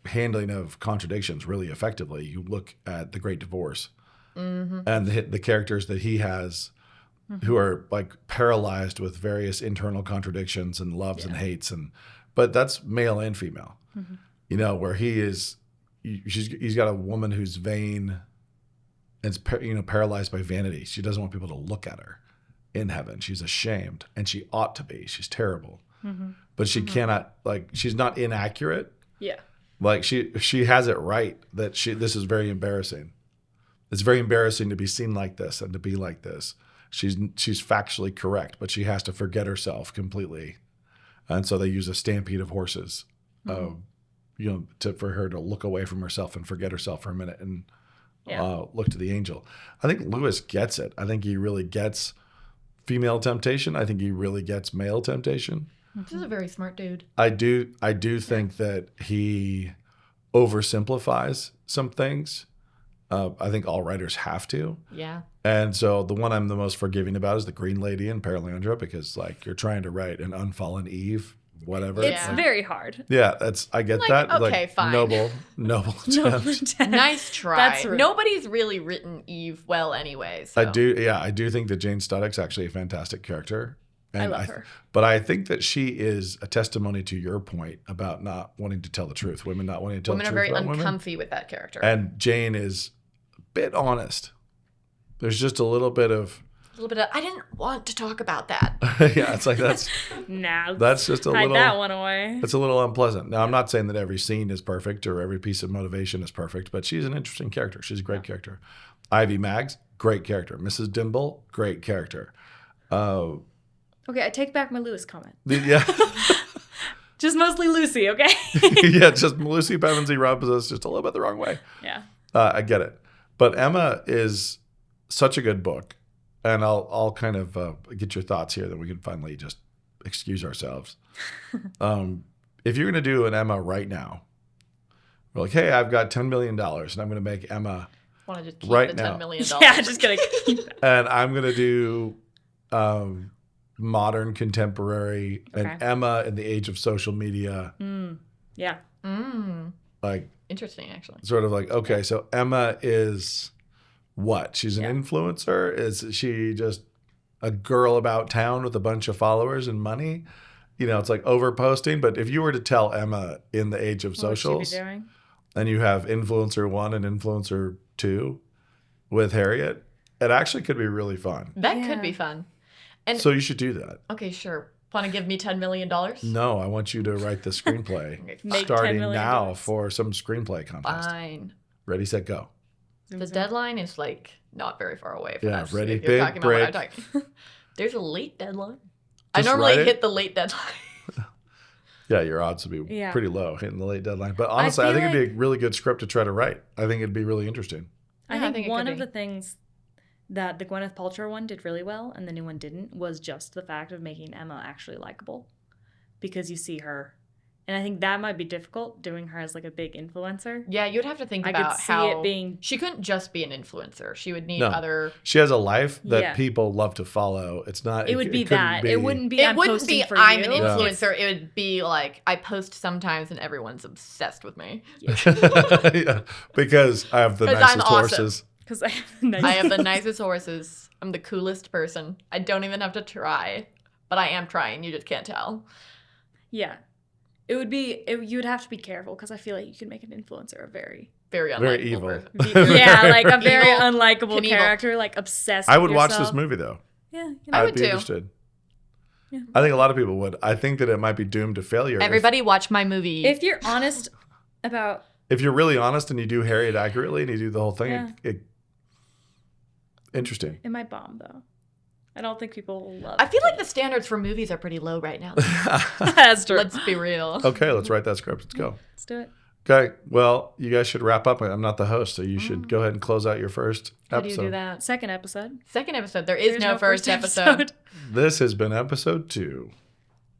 [SPEAKER 1] handling of contradictions really effectively, you look at The Great Divorce and the characters that he has, who are like paralyzed with various internal contradictions and loves and hates, but that's male and female. Where he's got a woman who's vain and is paralyzed by vanity. She doesn't want people to look at her in heaven. She's ashamed, and she ought to be. She's terrible, but she cannot. She's not inaccurate.
[SPEAKER 2] Yeah.
[SPEAKER 1] She has it right that this is very embarrassing. It's very embarrassing to be seen like this and to be like this. She's factually correct, but she has to forget herself completely, and so they use a stampede of horses, for her to look away from herself and forget herself for a minute and look to the angel. I think Lewis gets it. I think he really gets female temptation. I think he really gets male temptation.
[SPEAKER 3] This is a very smart dude.
[SPEAKER 1] I do think that he oversimplifies some things. I think all writers have to.
[SPEAKER 3] Yeah.
[SPEAKER 1] And so the one I'm the most forgiving about is the Green Lady in Paralandra, because you're trying to write an unfallen Eve, whatever.
[SPEAKER 2] It's
[SPEAKER 3] Yeah.
[SPEAKER 2] very hard.
[SPEAKER 1] Yeah, I get that.
[SPEAKER 3] okay, fine.
[SPEAKER 1] Noble
[SPEAKER 2] No
[SPEAKER 1] attempt.
[SPEAKER 2] intent.
[SPEAKER 3] Nice try.
[SPEAKER 2] That's rude.
[SPEAKER 3] Nobody's really written Eve well anyway. So.
[SPEAKER 1] I do think that Jane Studdick's actually a fantastic character. And
[SPEAKER 2] I love her.
[SPEAKER 1] But I think that she is a testimony to your point about not wanting to tell the truth. Women not wanting to tell
[SPEAKER 3] Women
[SPEAKER 1] the
[SPEAKER 3] are
[SPEAKER 1] truth
[SPEAKER 3] very
[SPEAKER 1] about women.
[SPEAKER 3] uncomfy with that character.
[SPEAKER 1] And Jane is a bit honest. There's just a little bit of
[SPEAKER 3] a little bit of, I didn't want to talk about that.
[SPEAKER 1] yeah, it's like that's
[SPEAKER 2] Nah,
[SPEAKER 1] that's just a
[SPEAKER 2] hide
[SPEAKER 1] little
[SPEAKER 2] that one away.
[SPEAKER 1] it's a little unpleasant. Now I'm not saying that every scene is perfect or every piece of motivation is perfect, but she's an interesting character. She's a great character. Ivy Maggs, great character. Mrs. Dimble, great character.
[SPEAKER 2] Okay, I take back my Lewis comment.
[SPEAKER 1] Yeah.
[SPEAKER 2] Just mostly Lucy, okay?
[SPEAKER 1] Yeah, just Lucy Pevensey rubs us just a little bit the wrong way.
[SPEAKER 2] Yeah.
[SPEAKER 1] I get it. But Emma is such a good book. And I'll kind of get your thoughts here, then we can finally just excuse ourselves. If you're going to do an Emma right now, we're like, hey, I've got $10 million and I'm going to make Emma
[SPEAKER 3] Want to just keep
[SPEAKER 1] right
[SPEAKER 3] the
[SPEAKER 1] now.
[SPEAKER 3] $10 million?
[SPEAKER 2] Yeah, just gonna keep it.
[SPEAKER 1] and I'm going to do modern contemporary
[SPEAKER 2] Okay.
[SPEAKER 1] and Emma in the age of social media.
[SPEAKER 2] Yeah.
[SPEAKER 1] Like,
[SPEAKER 3] Interesting, actually.
[SPEAKER 1] sort of like, okay, so Emma is what? She's an influencer? Is she just a girl about town with a bunch of followers and money? You know, it's like overposting. But if you were to tell Emma in the age of
[SPEAKER 2] What would she be
[SPEAKER 1] socials,
[SPEAKER 2] doing?
[SPEAKER 1] and you have influencer 1 and influencer 2 with Harriet, it actually could be really fun.
[SPEAKER 3] That
[SPEAKER 2] Yeah.
[SPEAKER 3] could be fun. And
[SPEAKER 1] So you should do that.
[SPEAKER 3] okay, sure. Want to give me $10 million?
[SPEAKER 1] No, I want you to write the screenplay
[SPEAKER 2] Make $10
[SPEAKER 1] starting
[SPEAKER 2] million.
[SPEAKER 1] now for some screenplay contest.
[SPEAKER 3] Fine.
[SPEAKER 1] Ready, set, go.
[SPEAKER 3] The deadline is like not very far away for
[SPEAKER 1] Yeah,
[SPEAKER 3] us.
[SPEAKER 1] ready,
[SPEAKER 3] if you're
[SPEAKER 1] big
[SPEAKER 3] talking about what I'm
[SPEAKER 1] break.
[SPEAKER 3] talking. There's a late deadline. I
[SPEAKER 1] Just
[SPEAKER 3] normally
[SPEAKER 1] write it.
[SPEAKER 3] hit the late deadline.
[SPEAKER 1] Yeah, your odds would be
[SPEAKER 2] Yeah.
[SPEAKER 1] pretty low hitting the late deadline. But honestly, I
[SPEAKER 2] feel
[SPEAKER 1] think it'd be a really good script to try to write. I think it'd be really interesting.
[SPEAKER 2] I
[SPEAKER 3] Yeah, I
[SPEAKER 2] think,
[SPEAKER 3] think it
[SPEAKER 2] one
[SPEAKER 3] could
[SPEAKER 2] of
[SPEAKER 3] be.
[SPEAKER 2] the things that the Gwyneth Paltrow one did really well and the new one didn't was just the fact of making Emma actually likable. Because you see her. And I think that might be difficult doing her as like a big influencer.
[SPEAKER 3] Yeah, you'd have to think
[SPEAKER 2] I
[SPEAKER 3] about
[SPEAKER 2] could see
[SPEAKER 3] how
[SPEAKER 2] it being
[SPEAKER 3] she couldn't just be an influencer. She would need
[SPEAKER 1] No.
[SPEAKER 3] other.
[SPEAKER 1] She has a life that
[SPEAKER 2] Yeah.
[SPEAKER 1] people love to follow. It's not.
[SPEAKER 2] it would be
[SPEAKER 1] couldn't
[SPEAKER 2] that. It wouldn't be
[SPEAKER 3] It
[SPEAKER 2] I'm
[SPEAKER 3] wouldn't
[SPEAKER 2] posting
[SPEAKER 3] be
[SPEAKER 2] for
[SPEAKER 3] I'm
[SPEAKER 2] you.
[SPEAKER 3] an
[SPEAKER 1] Yeah.
[SPEAKER 3] influencer. It would be like I post sometimes and everyone's obsessed with me.
[SPEAKER 1] Yeah, because I have the
[SPEAKER 3] 'Cause I'm
[SPEAKER 1] nicest
[SPEAKER 3] awesome.
[SPEAKER 1] horses.
[SPEAKER 2] Because I have the nice
[SPEAKER 3] I have the nicest horses. I'm the coolest person. I don't even have to try, but I am trying. You just can't tell.
[SPEAKER 2] Yeah. It would be, you would have to be careful because I feel like you could make an influencer a very,
[SPEAKER 3] Very unlikable
[SPEAKER 1] Very evil.
[SPEAKER 3] person.
[SPEAKER 2] yeah, like a very
[SPEAKER 3] Evil,
[SPEAKER 2] unlikable
[SPEAKER 3] Knievel.
[SPEAKER 2] character, like obsessed
[SPEAKER 1] I
[SPEAKER 2] with
[SPEAKER 1] would watch this
[SPEAKER 2] yourself.
[SPEAKER 1] movie though.
[SPEAKER 2] Yeah, you
[SPEAKER 3] I
[SPEAKER 2] know.
[SPEAKER 3] would
[SPEAKER 1] I'd be
[SPEAKER 3] too.
[SPEAKER 1] interested.
[SPEAKER 2] Yeah.
[SPEAKER 1] I think a lot of people would. I think that it might be doomed to failure.
[SPEAKER 3] Everybody watch my movie.
[SPEAKER 2] If you're honest about,
[SPEAKER 1] If you're really honest and you do Harriet accurately and you do the whole thing,
[SPEAKER 2] Yeah.
[SPEAKER 1] interesting.
[SPEAKER 2] it might bomb though. I don't think people will love
[SPEAKER 3] I feel like
[SPEAKER 2] it.
[SPEAKER 3] the standards for movies are pretty low right now.
[SPEAKER 2] That's true.
[SPEAKER 3] Let's be real.
[SPEAKER 1] Okay, let's write that script. Let's go.
[SPEAKER 2] Let's do it.
[SPEAKER 1] Okay, well, you guys should wrap up. I'm not the host, so you should go ahead and close out your first
[SPEAKER 3] How do you
[SPEAKER 1] episode.
[SPEAKER 3] do that?
[SPEAKER 2] Second episode.
[SPEAKER 3] Second episode. There is
[SPEAKER 2] There's
[SPEAKER 3] no first episode
[SPEAKER 1] This has been episode 2.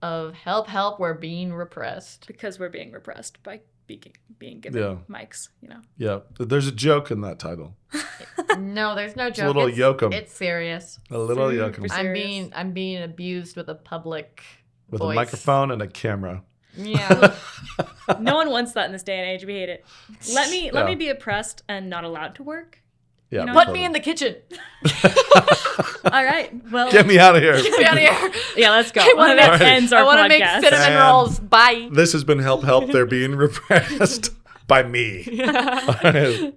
[SPEAKER 3] of Help, Help, We're Being Repressed.
[SPEAKER 2] because we're being repressed by being given mics, you know.
[SPEAKER 1] Yeah, there's a joke in that title.
[SPEAKER 3] No, there's no joke.
[SPEAKER 1] little
[SPEAKER 3] it's,
[SPEAKER 1] yokum.
[SPEAKER 3] It's serious.
[SPEAKER 1] A little
[SPEAKER 2] Super
[SPEAKER 1] yoke
[SPEAKER 2] serious.
[SPEAKER 3] I'm being abused with a public
[SPEAKER 1] with
[SPEAKER 3] voice.
[SPEAKER 1] a microphone and a camera.
[SPEAKER 3] Yeah.
[SPEAKER 2] No one wants that in this day and age. We hate it. Let me
[SPEAKER 1] Yeah.
[SPEAKER 2] be oppressed and not allowed to work.
[SPEAKER 1] Yeah,
[SPEAKER 2] You know,
[SPEAKER 3] Put me in the kitchen.
[SPEAKER 2] All right. Well,
[SPEAKER 1] Get me out of here.
[SPEAKER 3] Get me out of here.
[SPEAKER 2] yeah, let's go.
[SPEAKER 3] I wanna
[SPEAKER 2] That
[SPEAKER 3] make-
[SPEAKER 2] ends our
[SPEAKER 3] I want to make
[SPEAKER 2] podcast.
[SPEAKER 3] cinnamon
[SPEAKER 1] And-
[SPEAKER 3] rolls. Bye.
[SPEAKER 1] This has been Help, Help, They're Being Repressed by me. All right.